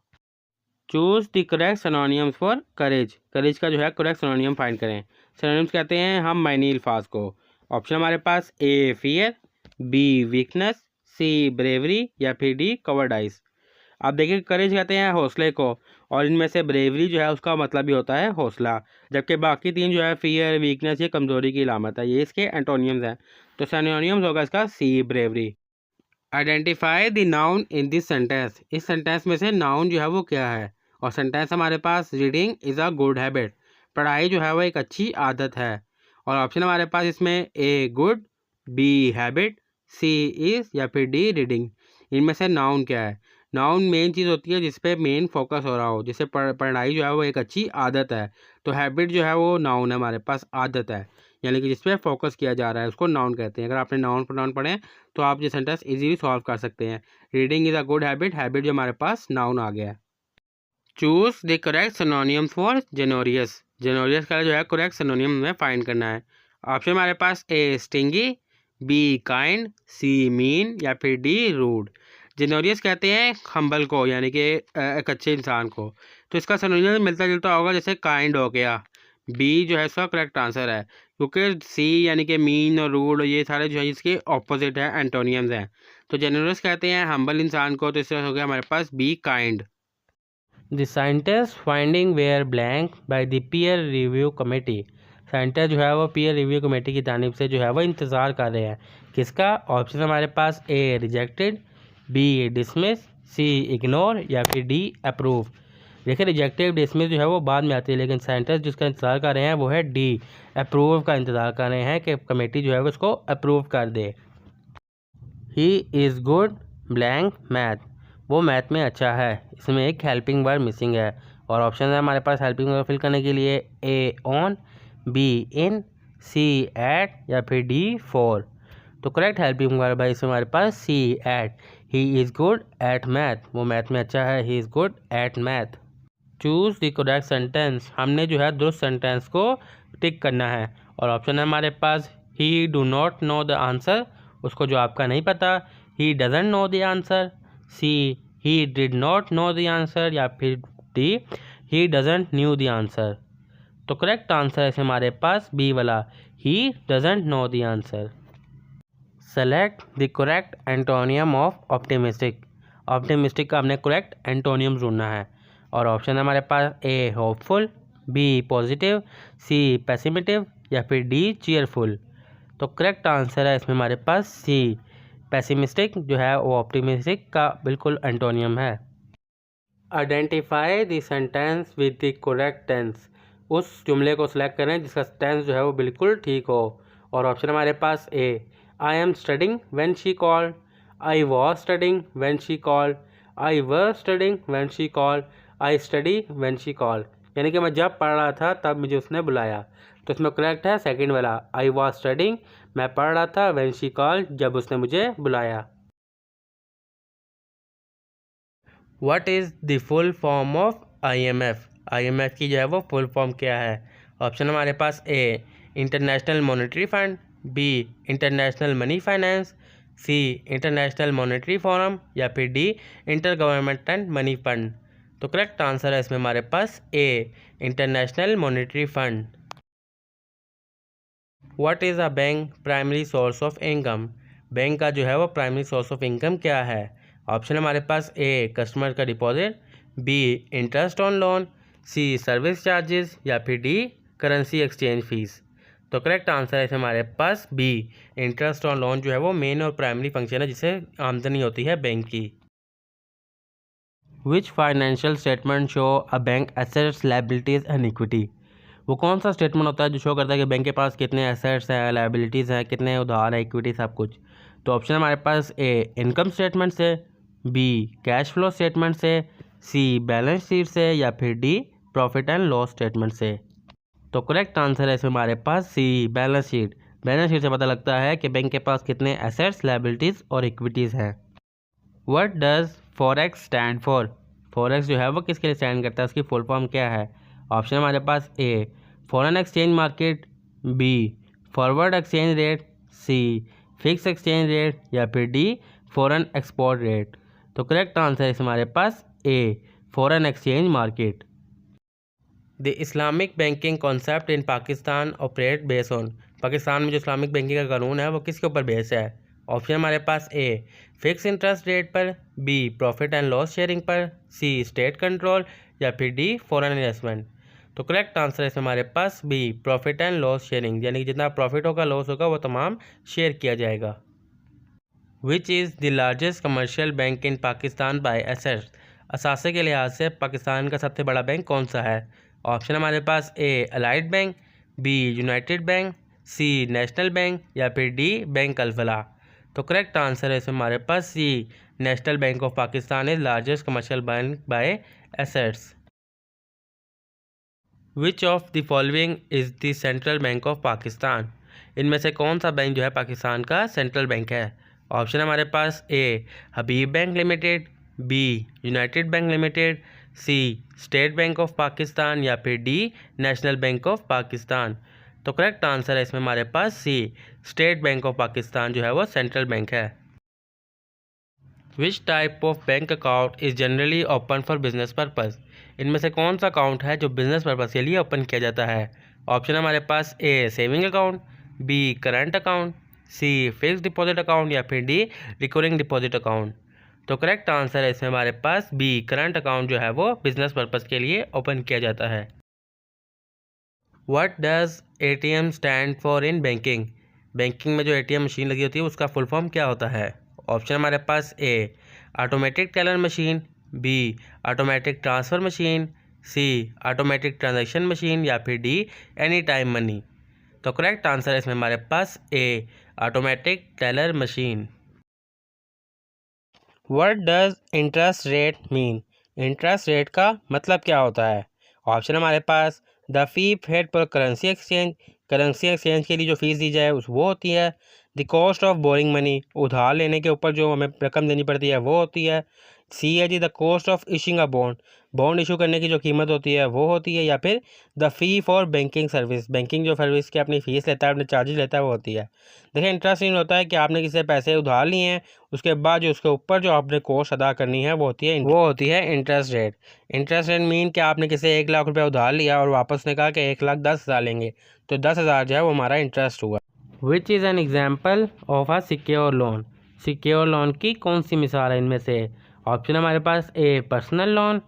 Choose the correct synonyms for courage. Courage का जो है करेक्ट सिनोनियम फाइंड करें। सिनोनियम्स कहते हैं हम मायनी अल्फाज को। ऑप्शन हमारे पास A fear, B weakness, C bravery, या फिर डी कवर्डाइज। आप देखिए करेज कहते हैं हौसले को, और इनमें से ब्रेवरी जो है उसका मतलब भी होता है हौसला। जबकि बाकी तीन जो है फियर, वीकनेस, ये कमज़ोरी की इलामत है। ये इसके एंटोनियम्स हैं। तो सिनोनियम्स होगा इसका C bravery. Identify the noun in this sentence. इस सेंटेंस में से नाउन जो है वो क्या है? और सेंटेंस हमारे पास reading is a good habit. पढ़ाई जो है वो एक अच्छी आदत है। और ऑप्शन हमारे पास इसमें A good, B habit, C is या फिर डी रीडिंग। इनमें से नाउन क्या है? नाउन मेन चीज़ होती है जिस पे मेन फोकस हो रहा हो, जैसे पढ़ाई जो है वो एक अच्छी आदत है, तो हैबिट जो है वो नाउन है, हमारे पास आदत है, यानी कि जिस पे फोकस किया जा रहा है उसको नाउन कहते हैं। अगर आपने नाउन प्रोनाउन पढ़े तो आप ये सेंटेंस इजीली सॉल्व कर सकते हैं। Reading is a good habit, habit जो हमारे पास नाउन आ गया है। Choose the correct synonyms for generous. Generous का जो है करेक्ट सिनोनियम में फाइंड करना है। ऑप्शन हमारे पास A stingy, B kind, C mean या फिर डी रूड। जेनोरियस कहते हैं हम्बल को, यानी कि एक अच्छे इंसान को, तो इसका सिनोनियम मिलता जुलता होगा, जैसे काइंड हो गया। बी जो है इसका करेक्ट आंसर है, क्योंकि सी यानी कि मीन और रूड ये सारे जो है इसके ऑपोजिट है, एंटोनियम्स हैं। तो जेनोरियस कहते हैं हम्बल इंसान को, तो इससे हो गया हमारे पास B kind. The scientists finding were blank by the peer review committee। Scientist जो है वो पीयर रिव्यू कमेटी की जानिब से जो है वो इंतज़ार कर रहे हैं किसका? ऑप्शन हमारे पास ए रिजेक्टेड, बी डिसमिस, सी इग्नोर या फिर डी अप्रूव। देखिए रिजेक्टेड डिसमिस जो है वो बाद में आती है, लेकिन साइंटिस्ट जिसका इंतज़ार कर रहे हैं वो है डी अप्रूव का इंतज़ार कर रहे हैं कि कमेटी जो है वो इसको अप्रूव कर दे। He is good blank math, वो मैथ में अच्छा है, इसमें एक हेल्पिंग वर्ड मिसिंग है। और ऑप्शन है हमारे पास हेल्पिंग वर्ड फिल करने के लिए A on, B in, C at या फिर डी फॉर। तो करेक्ट हेल्पिंग वर्ब है इसमें हमारे पास C at. He is good at math, वो मैथ में अच्छा है, he is good at math. Choose the correct sentence, हमने जो है दुरुस्त सेंटेंस को टिक करना है। और ऑप्शन है हमारे पास he do not know the answer, उसको जो आपका नहीं पता, he doesn't know the answer, C he did not know the answer या फिर D he doesn't knew the answer. तो करेक्ट आंसर है हमारे पास बी वाला, he doesn't know the answer. Select the correct antonym of optimistic. Optimistic का हमने करेक्ट एंटोनियम ढूंढना है। और ऑप्शन है हमारे पास ए होपफुल, बी पॉजिटिव, सी पेसिमिटिव या फिर डी चीयरफुल। तो करेक्ट आंसर है इसमें हमारे पास सी पेसिमिस्टिक जो है वो ऑप्टिमिस्टिक का बिल्कुल एंटोनियम है। Identify the sentence with the correct tense, उस जुमले को सिलेक्ट करें जिसका टेंस जो है वो बिल्कुल ठीक हो। और ऑप्शन हमारे पास A I am studying when she called, I was studying when she called, I were studying when she called, I study when she called. यानी कि मैं जब पढ़ रहा था तब मुझे उसने बुलाया, तो इसमें करेक्ट है सेकंड वाला, आई वॉज स्टडिंग, मैं पढ़ रहा था, व्हेन शी कॉल्ड, जब उसने मुझे बुलाया। What is the full form of IMF? IMF की जो है वो फुल फॉर्म क्या है? ऑप्शन हमारे पास A International Monetary Fund, B international money finance, C international monetary forum या फिर D intergovernmental money fund. तो करेक्ट आंसर है इसमें हमारे पास A International Monetary Fund. What is a bank primary source of income? Bank का जो है वो प्राइमरी सोर्स ऑफ इनकम क्या है? ऑप्शन हमारे पास ए कस्टमर का deposit, B interest on loan, C service charges या फिर डी करेंसी एक्सचेंज फीस। तो करेक्ट आंसर है हमारे पास बी इंटरेस्ट ऑन लोन जो है वो मेन और प्राइमरी फंक्शन है जिससे आमदनी होती है बैंक की। Which financial statement show a bank assets liabilities and equity? वो कौन सा स्टेटमेंट होता है जो शो करता है कि बैंक के पास कितने एसेट्स हैं, लायबिलिटीज़ हैं, कितने उधार है, इक्विटी सब कुछ? तो ऑप्शन हमारे पास ए इनकम स्टेटमेंट से, बी कैश फ्लो स्टेटमेंट से, सी बैलेंस शीट से या फिर D profit and loss statement से। तो करेक्ट आंसर है इसमें हमारे पास सी बैलेंस शीट। बैलेंस शीट से पता लगता है कि बैंक के पास कितने एसेट्स, लायबिलिटीज़ और इक्विटीज़ हैं। What does forex stand for? Forex जो है वो किसके लिए स्टैंड करता है, उसकी फुल फॉर्म क्या है? ऑप्शन हमारे पास A foreign exchange market, B forward exchange rate, C fix exchange rate या फिर डी फॉरेन एक्सपोर्ट रेट। तो करेक्ट आंसर है हमारे पास A foreign exchange market. The Islamic banking concept in Pakistan operate base on, Pakistan में जो इस्लामिक बैंकिंग का कानून है वो किसके ऊपर बेस है? ऑप्शन हमारे पास ए फिक्स इंटरेस्ट रेट पर, B profit and loss sharing पर, सी स्टेट कंट्रोल या फिर डी फॉरेन इन्वेस्टमेंट। तो करेक्ट आंसर है हमारे पास B profit and loss sharing, यानी कि जितना प्रॉफिट होगा लॉस होगा वो तमाम शेयर किया जाएगा। Which is the largest commercial bank in Pakistan by assets? असासे के लिहाज से पाकिस्तान का सबसे बड़ा बैंक कौन सा है? ऑप्शन हमारे पास A Allied Bank, B United Bank, C National Bank या फिर डी बैंक अल-फलाह। तो करेक्ट आंसर है इसमें हमारे पास C, National bank of Pakistan is largest commercial bank by assets. Which of the following is the central bank of Pakistan? इनमें से कौन सा बैंक जो है पाकिस्तान का सेंट्रल बैंक है? ऑप्शन हमारे पास A Habib bank Limited, B United Bank Limited, C state bank of Pakistan या फिर D National bank of Pakistan. तो करेक्ट आंसर है इसमें हमारे पास C, state bank of Pakistan जो है वो सेंट्रल बैंक है। Which type of bank account is generally open for business purpose? इनमें से कौन सा अकाउंट है जो बिजनेस पर्पज़ के लिए ओपन किया जाता है? ऑप्शन हमारे पास A saving account, B current account, C fix deposit account या फिर डी रिकरिंग डिपॉजिट अकाउंट। तो करेक्ट आंसर है इसमें हमारे पास बी, करंट अकाउंट जो है वो बिजनेस पर्पज़ के लिए ओपन किया जाता है। What does ATM stand for in banking? Banking में जो ATM मशीन लगी होती है उसका फुल फॉर्म क्या होता है? ऑप्शन हमारे पास A automatic teller machine, B automatic transfer machine, C automatic transaction machine या फिर डी एनी टाइम मनी। तो करेक्ट आंसर है इसमें हमारे पास A automatic teller machine. What does interest rate mean? Interest rate का मतलब क्या होता है? ऑप्शन हमारे पास the fee paid per currency exchange, currency exchange के लिए जो फीस दी जाए उस वो होती है। The cost of boring money, उधार लेने के ऊपर जो हमें रकम देनी पड़ती है वो होती है। सी है जी the cost of issuing a bond, bond issue करने की जो कीमत होती है वो होती है। या फिर the fee for banking service, banking जो सर्विस की अपनी फ़ीस लेता है, अपने चार्जेस लेता है वो होती है। देखिए इंटरेस्ट रेट होता है कि आपने किसी से पैसे उधार लिए हैं, उसके बाद जो उसके ऊपर जो आपने कॉस्ट अदा करनी है वो होती है interest rate. Interest rate mean कि आपने किसी 1 लाख रुपये उधार लिया और वापस ने कहा कि 1,10,000 लेंगे, तो 10,000 जो है वो हमारा इंटरेस्ट हुआ। Which is an example of a secure loan? Secure loan की कौन सी मिसाल है इनमें से? ऑप्शन हमारे पास A personal loan,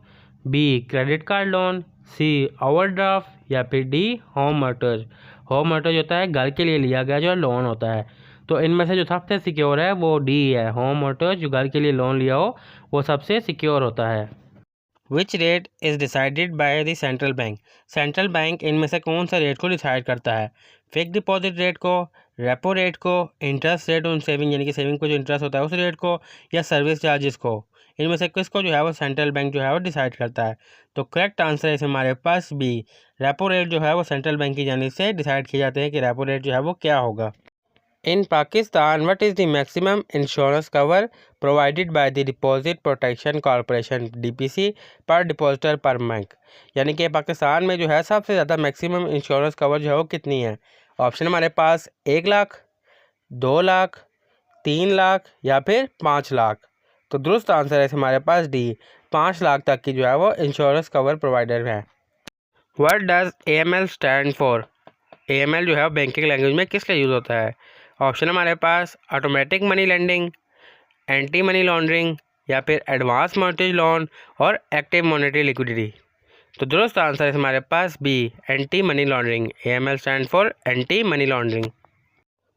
B credit card loan, C overdraft या फिर D home mortgage. Home mortgage होता है घर के लिए लिया गया जो लोन होता है। तो इनमें से जो सबसे सिक्योर है वो डी है, होम मोर्टगेज। जो घर के लिए लोन लिया हो वो सबसे सिक्योर होता है। Which rate is decided by the central bank? Central bank इनमें से कौन सा रेट को डिसाइड करता है? फिक्स डिपॉजिट रेट को, रेपो रेट को, इंटरेस्ट रेट ऑन सेविंग यानी कि सेविंग को जो इंटरेस्ट होता है उस रेट को, या सर्विस चार्जेस को? इनमें से किसको जो है वो सेंट्रल बैंक जो है वो डिसाइड करता है? तो करेक्ट आंसर है इसमें हमारे पास बी, रेपो रेट जो है वो सेंट्रल बैंक की जानिब से डिसाइड किए जाते हैं कि रेपो रेट जो है वो क्या होगा। In Pakistan, what is the maximum insurance cover provided by the Deposit Protection Corporation (DPC) per depositor per month? यानी कि पाकिस्तान में जो है सबसे ज़्यादा मैक्सिमम इंश्योरेंस कवर जो है वो कितनी है? ऑप्शन हमारे पास 1 लाख, 2 लाख, 3 लाख या फिर 5 लाख। तो दुरुस्त आंसर है हमारे पास डी, 5 लाख तक की जो है वो इंश्योरेंस कवर प्रोवाइडर है। What does AML stand for? AML जो है वो बैंकिंग लैंग्वेज में किस लिए यूज़ होता है? ऑप्शन हमारे पास automatic money lending, anti money laundering या फिर एडवांस मॉर्गेज लोन और एक्टिव मॉनेटरी लिक्विडिटी। तो दुरुस्त आंसर है हमारे पास B, anti money laundering. AML stand for anti money laundering.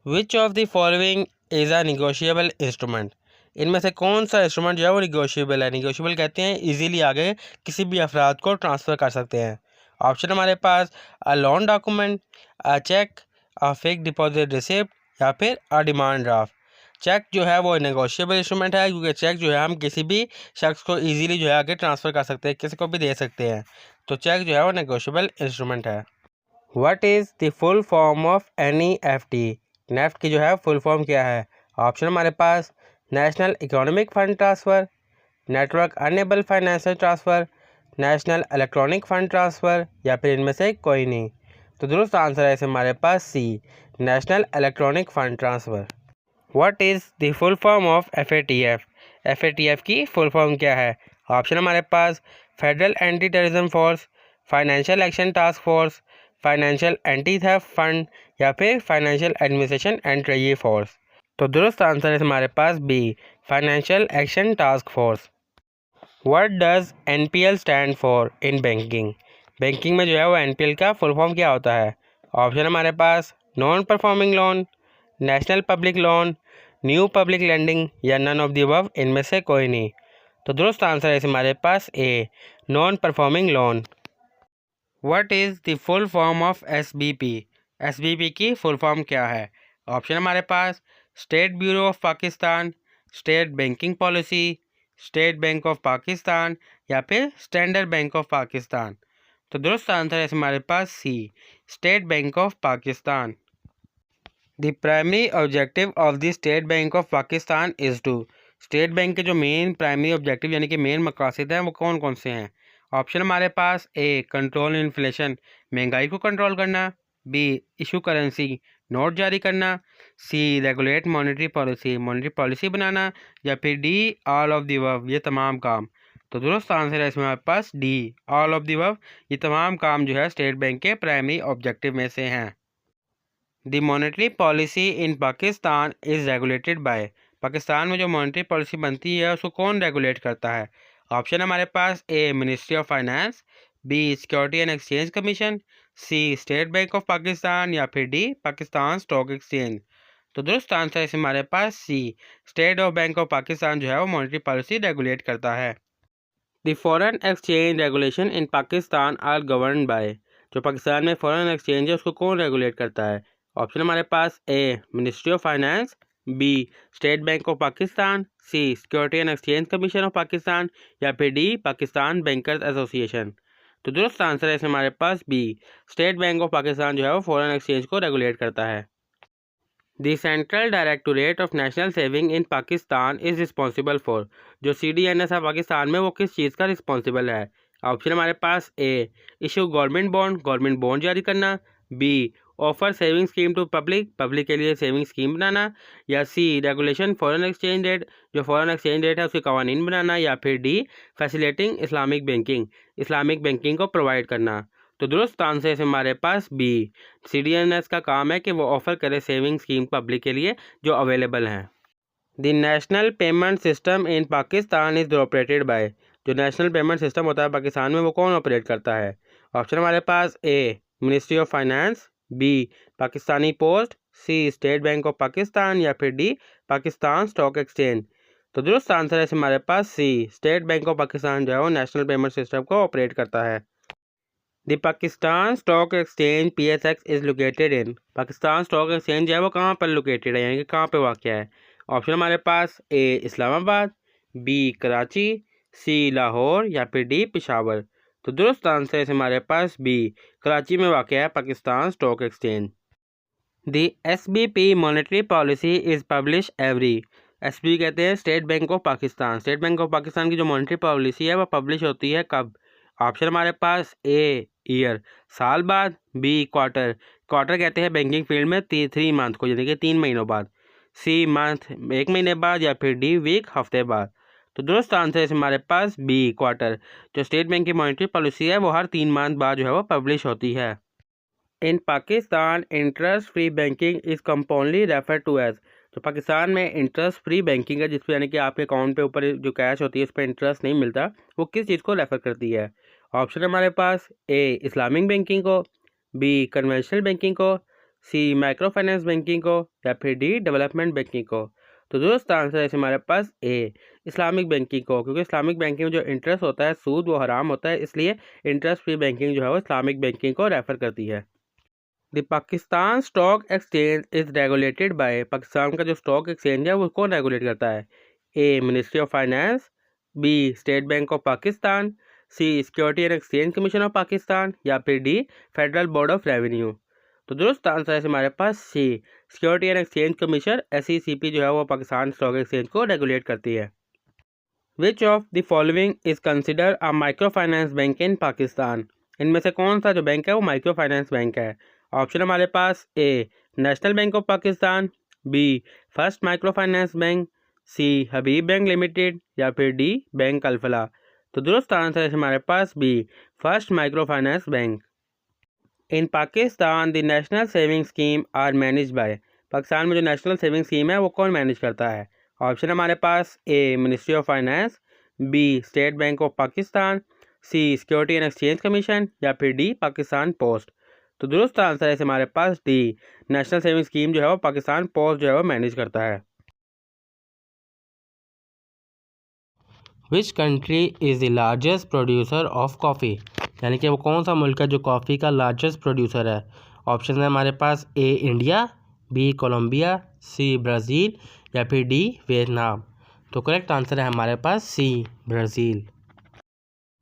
Which of the following is a negotiable instrument? इनमें से कौन सा इंस्ट्रूमेंट जो है वो निगोशिएबल है? निगोशिएबल कहते हैं इजीली आगे किसी भी अफराद को ट्रांसफ़र कर सकते हैं। ऑप्शन हमारे पास a loan document, a cheque, a fix deposit receipt या फिर अ डिमांड ड्राफ्ट। चेक जो है वो नेगोशिएबल इंस्ट्रूमेंट है क्योंकि चेक जो है हम किसी भी शख्स को इजीली जो है आगे ट्रांसफ़र कर सकते हैं, किसी को भी दे सकते हैं। तो चेक जो है वो नेगोशिएबल इंस्ट्रूमेंट है। What is the full form of NEFT? NEFT की जो है फुल फॉर्म क्या है? ऑप्शन हमारे पास national economic fund transfer, network enable financial transfer, national electronic fund transfer या फिर इनमें से कोई नहीं। तो दुरुस्त आंसर है इसे हमारे पास C, national electronic fund transfer. What is the full form of FATF? FATF की फुल फॉर्म क्या है? ऑप्शन हमारे पास federal anti terrorism force, financial action task force, financial anti theft fund या फिर financial administration and treasury force. तो दुरुस्त आंसर है हमारे पास B, financial action task force. What does NPL stand for in banking? Banking में जो है वो NPL का फुल फॉर्म क्या होता है? ऑप्शन हमारे पास non performing loan, national public loan, new public lending या नन ऑफ द अबव, इनमें से कोई नहीं। तो दुरुस्त आंसर है हमारे पास A, non performing loan. What is the full form of SBP? SBP की फुल फॉर्म क्या है? ऑप्शन हमारे पास state bureau of Pakistan, state banking policy, state bank of Pakistan या फिर स्टैंडर्ड बैंक ऑफ पाकिस्तान। तो दुरुस्त आंसर है हमारे पास C, state bank of Pakistan. The primary objective of the state bank of Pakistan is to. State bank के जो मेन प्राइमरी ऑब्जेक्टिव यानी कि मेन मकासद हैं वो कौन कौन से हैं? ऑप्शन हमारे पास ए, कंट्रोल इन्फ्लेशन, महंगाई को कंट्रोल करना, बी, इशू करेंसी, नोट जारी करना, सी, रेगुलेट मॉनेटरी पॉलिसी बनाना, या फिर D, all of the above, ये तमाम काम। तो दुरुस्त आंसर है इसमें हमारे पास D, all of the above, ये तमाम काम जो है स्टेट बैंक के प्राइमरी ऑब्जेक्टिव में से हैं। The monetary policy in Pakistan is regulated by. Pakistan में जो मॉनेटरी पॉलिसी बनती है उसको कौन रेगुलेट करता है? ऑप्शन हमारे पास A, ministry of finance, B, security and exchange commission, C, state bank of Pakistan या फिर डी, पाकिस्तान स्टॉक एक्सचेंज। तो दुरुस्त आंसर है हमारे पास C, state of bank of Pakistan जो है वो मॉनेटरी पॉलिसी रेगुलेट करता है। The foreign exchange regulation in Pakistan are govern by. जो पाकिस्तान में फॉरेन एक्सचेंज है उसको कौन रेगुलेट करता है? ऑप्शन हमारे पास A, ministry of finance, B, state bank of Pakistan, C, security and exchange commission of Pakistan या फिर डी, पाकिस्तान बैंकर्स एसोसिएशन। तो दुरुस्त आंसर है हमारे पास B, state bank of Pakistan जो है वो फॉरेन एक्सचेंज को रेगुलेट करता है। The central directorate of national saving in Pakistan is responsible for. जो CDNS है पाकिस्तान में वो किस चीज़ का रिस्पॉन्सिबल है? ऑप्शन हमारे पास ए, इशू गवर्नमेंट बॉन्ड जारी करना, B, offer saving scheme to public के लिए सेविंग स्कीम बनाना, या C, regulation foreign exchange rate, जो फॉरेन एक्सचेंज रेट है उसके कवानीन बनाना, या फिर डी, फैसिलेटिंग इस्लामिक बैंकिंग को प्रोवाइड करना। तो दुरुस्त आंसर है हमारे पास बी, CDNS का काम है कि वो ऑफ़र करे सेविंग स्कीम पब्लिक के लिए जो अवेलेबल हैं। The national payment system in Pakistan is operated by. जो नेशनल पेमेंट सिस्टम होता है पाकिस्तान में वो कौन ऑपरेट करता है? ऑप्शन हमारे पास A, ministry of finance, B, Pakistani post, C, state bank of Pakistan या फिर डी, पाकिस्तान स्टॉक एक्सचेंज। तो दुरुस्त आंसर है हमारे पास C, state bank of Pakistan जो है वो नेशनल पेमेंट सिस्टम को ऑपरेट करता है। The Pakistan stock exchange PSX is located in. Pakistan stock exchange है वो कहाँ पर लोकेटेड है यानी कि कहाँ पे वाक़ है? ऑप्शन हमारे पास ए, इस्लामाबाद, बी, कराची, सी, लाहौर या फिर डी, पेशावर। तो दुरुस्त आंसर है हमारे पास बी, कराची में वाक़ है Pakistan stock exchange. The SBP monetary policy is publish every. SBP कहते हैं state bank of Pakistan. State bank of Pakistan की जो मॉनेटरी पॉलिसी है वह पब्लिश होती है कब? ऑप्शन हमारे पास ए, ईयर, साल बाद, बी, क्वार्टर कहते हैं बैंकिंग फील्ड में 3 मंथ को यानी कि 3 महीनों बाद, सी, मंथ 1 महीने बाद या फिर डी, वीक हफ्ते बाद। तो दुरुस्त आंसर है हमारे पास बी, क्वार्टर। जो स्टेट बैंक की मॉनेटरी पॉलिसी है वो हर 3 मंथ बाद जो है वो पब्लिश होती है। In Pakistan interest free banking is compoundly refer to as. तो पाकिस्तान में इंटरेस्ट फ्री बैंकिंग है जिसपे यानी कि आपके अकाउंट पे ऊपर जो कैश होती है उस पर इंटरेस्ट नहीं मिलता, वो किस चीज़ को रेफ़र करती है? ऑप्शन हमारे पास ए, इस्लामिक बैंकिंग को, बी, कन्वेंशनल बैंकिंग को, सी, माइक्रो फाइनेंस बैंकिंग को या फिर डी, डेवलपमेंट बैंकिंग को। तो दोस्त आंसर है हमारे पास ए, इस्लामिक बैंकिंग को, क्योंकि इस्लामिक बैंकिंग में जो इंटरेस्ट होता है सूद वो हराम होता है, इसलिए इंटरेस्ट फ्री बैंकिंग जो है वो इस्लामिक बैंकिंग को रेफ़र करती है। The Pakistan stock exchange is regulated by. Pakistan का जो स्टॉक एक्सचेंज है वो कौन रेगुलेट करता है? A, ministry of finance, B, state bank of Pakistan, C, security and exchange commission of Pakistan या फिर D, federal board of revenue. तो दुरुस्त आंसर है हमारे पास C, security and exchange commission SECP जो है वो पाकिस्तान स्टॉक एक्सचेंज को रेगुलेट करती है। Which of the following is consider a micro finance bank in Pakistan. इनमें से कौन सा जो बैंक है वो माइक्रो फाइनेंस बैंक है? ऑप्शन हमारे पास A, national bank of Pakistan, B, first micro finance bank, C, Habib bank limited या फिर डी, बैंक अल्फला। तो दुरुस्त आंसर है हमारे पास B, first micro finance bank. In Pakistan the national saving scheme are manage by. Pakistan में जो नेशनल सेविंग स्कीम है वो कौन मैनेज करता है? ऑप्शन हमारे पास A, ministry of finance, B, state bank of Pakistan, C, security and exchange commission या फिर डी, पाकिस्तान पोस्ट। तो दुरुस्त आंसर है हमारे पास डी, नेशनल सेविंग स्कीम जो है वो पाकिस्तान पोस्ट जो है वो मैनेज करता है। विच country is the largest producer of coffee. यानी कि वो कौन सा मुल्क है जो कॉफ़ी का लार्जेस्ट प्रोड्यूसर है। ऑप्शन है हमारे पास A India, B Colombia, C Brazil या फिर डी वियतनाम। तो करेक्ट आंसर है हमारे पास C Brazil.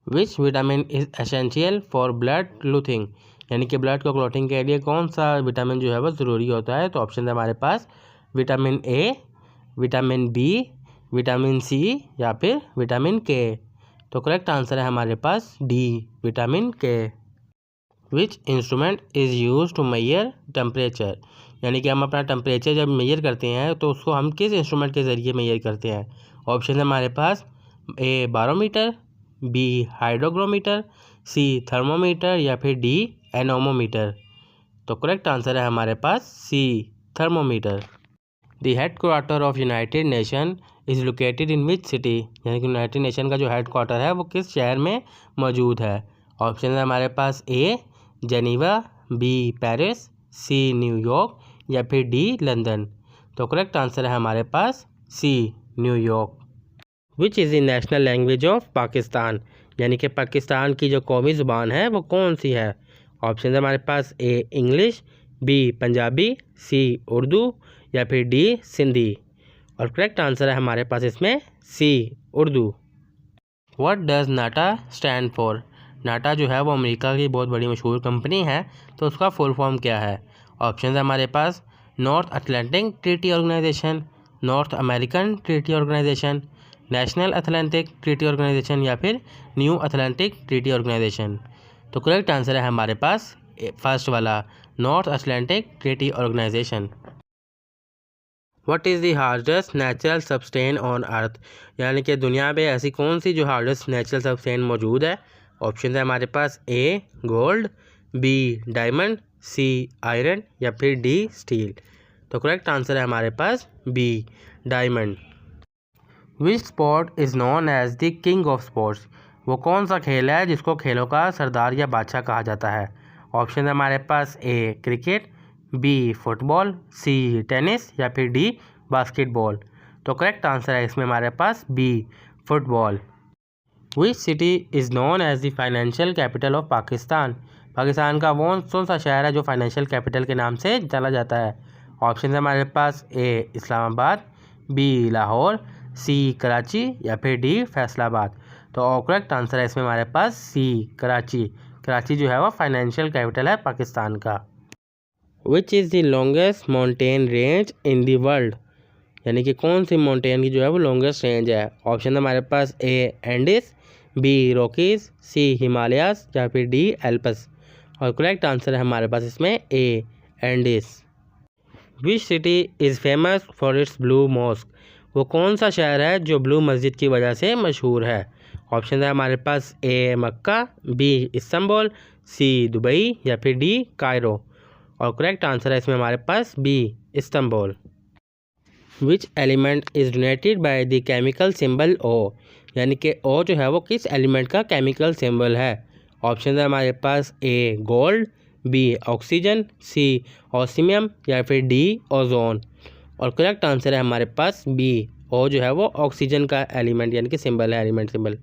Which vitamin is essential for blood clotting, यानी कि ब्लड को क्लॉटिंग के लिए कौन सा विटामिन जो है वो ज़रूरी होता है। तो ऑप्शन है हमारे पास vitamin A, vitamin B, vitamin C या फिर विटामिन के। तो करेक्ट आंसर है हमारे पास D vitamin K. Which instrument is use to measure temperature, यानी कि हम अपना टेम्परेचर जब मेजर करते हैं तो उसको हम किस इंस्ट्रूमेंट के ज़रिए मेजर करते हैं। ऑप्शन है हमारे पास A barometer, B hygrometer, C thermometer या फिर डी एनोमोमीटर। तो करेक्ट आंसर है हमारे पास C thermometer. The headquarter of united nation is located in which city, यानी कि यूनाइटेड नेशन का जो हेड क्वार्टर है वो किस शहर में मौजूद है। ऑप्शन है हमारे पास A Geneva, B Paris, C New York या फिर डी लंदन। तो करेक्ट आंसर है हमारे पास C New York. Which is the national language of Pakistan, यानी कि पाकिस्तान की जो कौमी ज़ुबान है वो कौन सी है। ऑप्शन है हमारे पास ए इंग्लिश, बी पंजाबी, सी उर्दू या फिर डी सिंधी। और करेक्ट आंसर है हमारे पास इसमें C Urdu. What does NATO stand for, NATO जो है वो अमेरिका की बहुत बड़ी मशहूर कंपनी है, तो उसका फुल फॉर्म क्या है। ऑप्शन है हमारे पास North Atlantic treaty organisation, North American treaty organisation, national Atlantic treaty organisation या फिर न्यू अटलांटिक ट्रीटी ऑर्गेनाइजेशन। तो करेक्ट आंसर है हमारे पास फर्स्ट वाला North Atlantic treaty organisation. What is the hardest natural substance on earth, यानी कि दुनिया में ऐसी कौन सी जो हार्डेस्ट नेचुरल सब्सटेन मौजूद है। ऑप्शन है हमारे पास A gold, B diamond, C iron या फिर डी स्टील। तो करेक्ट आंसर है हमारे पास B diamond. Which sport is known as the king of sports, वो कौन सा खेल है जिसको खेलों का सरदार या बादशाह कहा जाता है। ऑप्शन है हमारे पास A cricket, B football, C tennis या फिर डी बास्केटबॉल। तो करेक्ट आंसर है इसमें हमारे पास B football. Which city is known as the financial capital of Pakistan, Pakistan का वो कौन सा शहर है जो फाइनेंशियल कैपिटल के नाम से जाना जाता है। ऑप्शन है हमारे पास ए इस्लामाबाद, बी लाहौर, सी कराची या फिर डी फैसलाबाद। तो करेक्ट आंसर है इसमें हमारे पास सी कराची, कराची जो है वो फाइनेंशियल कैपिटल है पाकिस्तान का। विच is the longest mountain range in the world, यानी कि कौन सी माउंटेन की जो है वो लॉन्गेस्ट रेंज है। ऑप्शन है हमारे पास A Andes, B Rockies, C Himalayas या फिर डी एल्पस। और करेक्ट आंसर है हमारे पास इसमें A Andes. Which city is famous for its blue mosque, वो कौन सा शहर है जो ब्लू मस्जिद की वजह से मशहूर है। ऑप्शन है हमारे पास A Mecca, B Istanbul, C Dubai या फिर डी कायरो। और करेक्ट आंसर है इसमें हमारे पास B Istanbul. Which element is donated by the chemical symbol O, यानी कि ओ जो है वो किस एलिमेंट का केमिकल सिंबल है। ऑप्शन है हमारे पास A gold, B oxygen, C osmium या फिर डी ओजोन। और करेक्ट आंसर है हमारे पास बी ओ जो है वो ऑक्सीजन का एलिमेंट यानी कि सिंबल है, element symbol.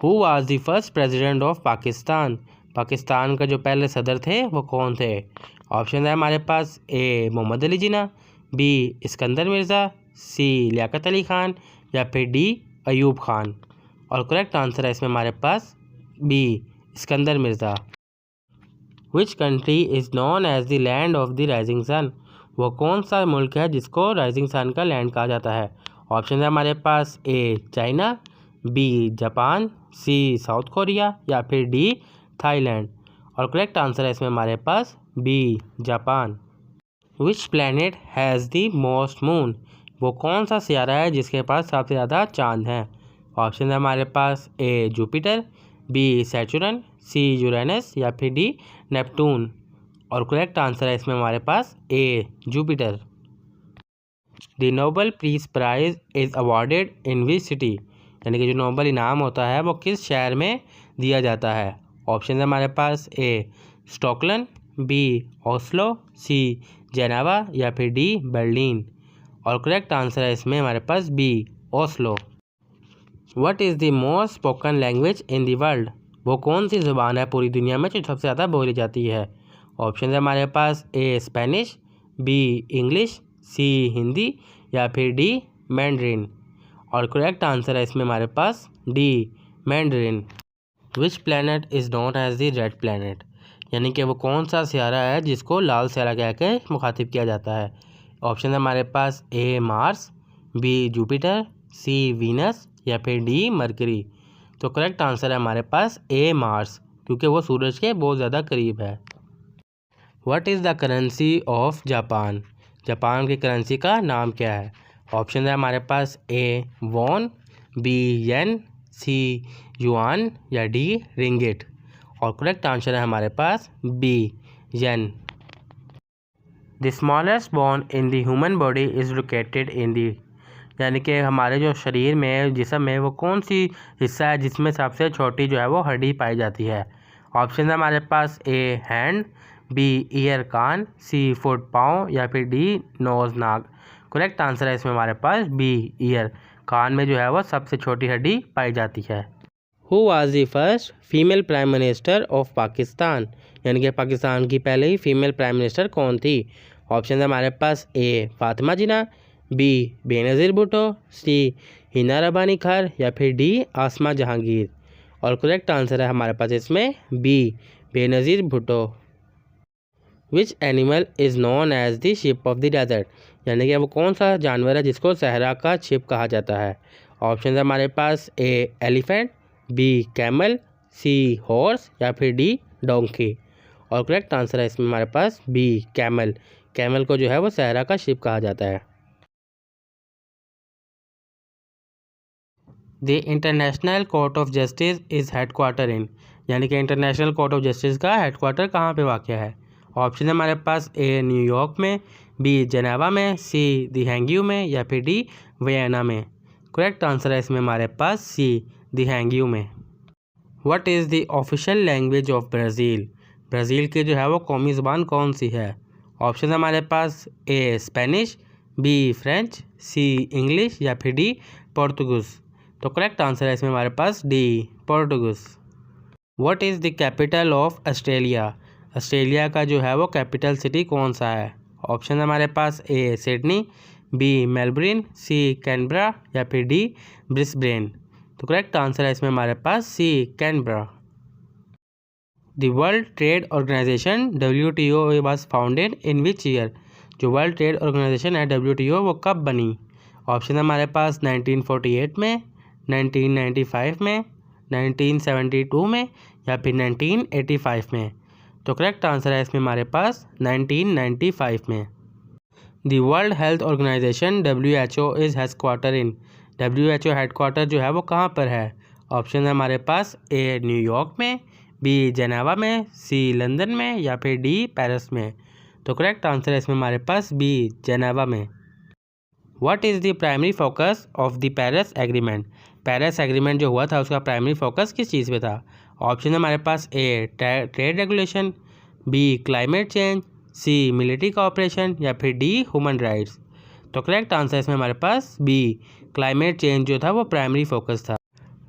Who was the first president of Pakistan, Pakistan का जो पहले सदर थे वो कौन थे। ऑप्शन है हमारे पास ए मोहम्मद अली जिन्ना, बी इस्कंदर मिर्ज़ा, सी लियाकत अली ख़ान या फिर डी अयूब ख़ान। और करेक्ट आंसर है इसमें हमारे पास B Iskander Mirza. Which country is known as the land of the rising sun, वो कौन सा मुल्क है जिसको राइजिंग सन का लैंड कहा जाता है। ऑप्शन है हमारे पास A China, B Japan, C South Korea या फिर डी थाईलैंड। और करेक्ट आंसर है इसमें हमारे पास B Japan. Which planet has the most moon, वो कौन सा सियारा है जिसके पास सबसे ज़्यादा चांद हैं। ऑप्शन है हमारे पास A Jupiter, B Saturn, C Uranus या फिर डी नेपटून। और करेक्ट आंसर है इसमें हमारे पास A Jupiter. The Nobel peace prize is awarded in which city, यानी कि जो नोबेल इनाम होता है वो किस शहर में दिया जाता है। ऑप्शन है हमारे पास A Stockholm, B Oslo, C Geneva या फिर डी बर्लिन। और करेक्ट आंसर है इसमें हमारे पास B Oslo. What is the most spoken language in the world, वो कौन सी ज़ुबान है पूरी दुनिया में जो सबसे ज़्यादा बोली जाती है? ऑप्शन है हमारे पास A Spanish, B English, C Hindi या फिर डी मैंड्रिन। और करेक्ट आंसर है इसमें हमारे पास D Mandarin. Which planet is known as the red planet, यानी कि वो कौन सा सियारा है जिसको लाल सियारा कह के मुखातिब किया जाता है? ऑप्शन है हमारे पास A Mars, B Jupiter, C Venus या फिर डी मरकरी। तो करेक्ट आंसर है हमारे पास ए मार्स, क्योंकि वो सूरज के बहुत ज़्यादा करीब है। What is the currency of Japan, Japan की करेंसी का नाम क्या है? ऑप्शन है हमारे पास A won, B yen, C yuan या डी रिंगिट। और करेक्ट आंसर है हमारे पास B yen. The smallest bone in the human body is located in the, यानी कि हमारे जो शरीर में जिस्म में वो कौन सी हिस्सा है जिसमें सबसे छोटी जो है वो हड्डी पाई जाती है? ऑप्शन है हमारे पास ए हैंड, बी ईयर कान, सी फुट पाँव या फिर डी नोज नाक। करेक्ट आंसर है इसमें हमारे पास बी ईयर, कान में जो है वो सबसे छोटी हड्डी पाई जाती है। Who was the first female prime minister of Pakistan, यानी कि पाकिस्तान की पहले ही फीमेल प्राइम मिनिस्टर कौन थी? ऑप्शन है हमारे पास ए फातिमा जिन्ना, बी बेनज़ीर भुट्टो, सी हिना रब्बानी खान या फिर डी आसमा जहांगीर। और करेक्ट आंसर है हमारे पास इसमें B Benazir Bhutto. Which animal is known as the ship of the desert, यानी कि वो कौन सा जानवर है जिसको सहरा का शिप कहा जाता है? ऑप्शन है हमारे पास ए elephant, B camel, sea horse या फिर डी डोंकी। और करेक्ट आंसर है इसमें हमारे पास बी कैमल, कैमल को जो है वो सहरा का शिप कहा जाता है। The international court of justice is headquarter इन, यानी कि इंटरनेशनल कोर्ट ऑफ जस्टिस का हेडक्वार्टर कहाँ पे वाक़या है? ऑप्शन है हमारे पास ए न्यूयॉर्क में, बी जेनेवा में, सी द हैंग्यू में या फिर डी वियना में। करेक्ट आंसर है इसमें हमारे पास सी द हैंग्यू में। What is the official language of Brazil, Brazil की जो है वो कौमी ज़ुबान कौन सी है? ऑप्शन है हमारे पास A Spanish, B French, C English या फिर डी पोर्तुगीज़। तो करेक्ट आंसर है इसमें हमारे पास D Portuguese. What is the capital of Australia, Australia का जो है वो कैपिटल सिटी कौन सा है? ऑप्शन है हमारे पास A Sydney, B Melbourne, C Canberra या फिर डी ब्रिस्बेन। तो करेक्ट आंसर है इसमें हमारे पास C Canberra. The World Trade Organization WTO was founded in which year, जो वर्ल्ड ट्रेड ऑर्गेनाइजेशन है WTO वो कब बनी? ऑप्शन है हमारे पास 1948 में, 1995 में, 1972 में या फिर 1985 में। तो करेक्ट आंसर है इसमें हमारे पास 1995 में। The World Health Organization WHO is headquarter in, WHO headquarter जो है वो कहाँ पर है? ऑप्शन है हमारे पास ए न्यूयॉर्क में, बी जेनेवा में, सी लंदन में या फिर डी पेरिस में। तो करेक्ट आंसर है इसमें हमारे पास बी जेनेवा में। What is the primary focus of the Paris agreement, Paris agreement जो हुआ था उसका प्राइमरी फोकस किस चीज़ पे था? ऑप्शन है हमारे पास A trade regulation, B climate change, C military cooperation या फिर डी ह्यूमन राइट्स। तो करेक्ट आंसर इसमें हमारे पास बी क्लाइमेट चेंज जो था वो प्राइमरी फोकस था।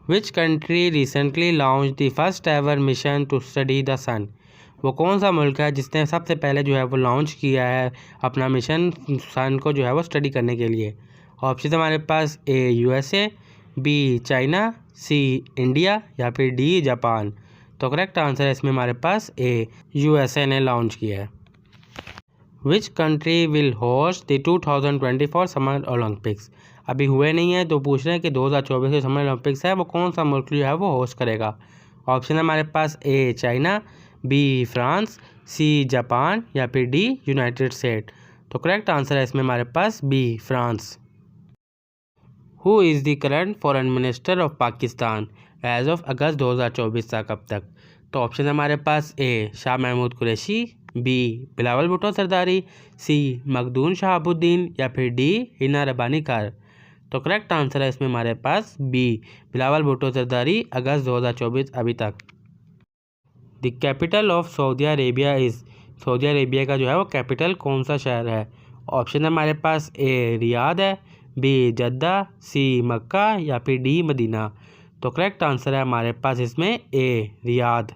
Which country recently launch the first ever mission to study the sun, वो कौन सा मुल्क है जिसने सबसे पहले जो है वो लॉन्च किया है अपना मिशन सन को जो है वो स्टडी करने के लिए? ऑप्शन हमारे पास ए USA, बी चाइना, सी इंडिया या फिर डी जापान। तो करेक्ट आंसर है इसमें हमारे पास ए USA ने लॉन्च किया है। Which country will host the 2024 summer Olympics, अभी हुए नहीं है तो पूछ रहे हैं कि 2024 के समर ओलंपिक्स है वो कौन सा मुल्क जो है वो होस्ट करेगा? ऑप्शन है हमारे पास A China, B France, C Japan या फिर डी यूनाइटेड स्टेट। तो करेक्ट आंसर है इसमें हमारे पास B France. Who is the current foreign minister of Pakistan as of August 2024 तक अब तक? तो ऑप्शन है हमारे पास A Shah Mahmood Qureshi, B Bilawal Bhutto Zardari, C Makhdoom Shahabuddin या फिर डी हिना रब्बानी खान। तो करेक्ट आंसर है इसमें हमारे पास बी बिलावल भुट्टो सरदारी अगस्त 2024 अभी तक। The capital of Saudi Arabia is, Saudi Arabia का जो है वो कैपिटल कौन सा शहर है? ऑप्शन है हमारे पास ए रियाद है, बी जद्दा, सी मक्का या फिर डी मदीना। तो करेक्ट आंसर है हमारे पास इसमें ए, रियाद।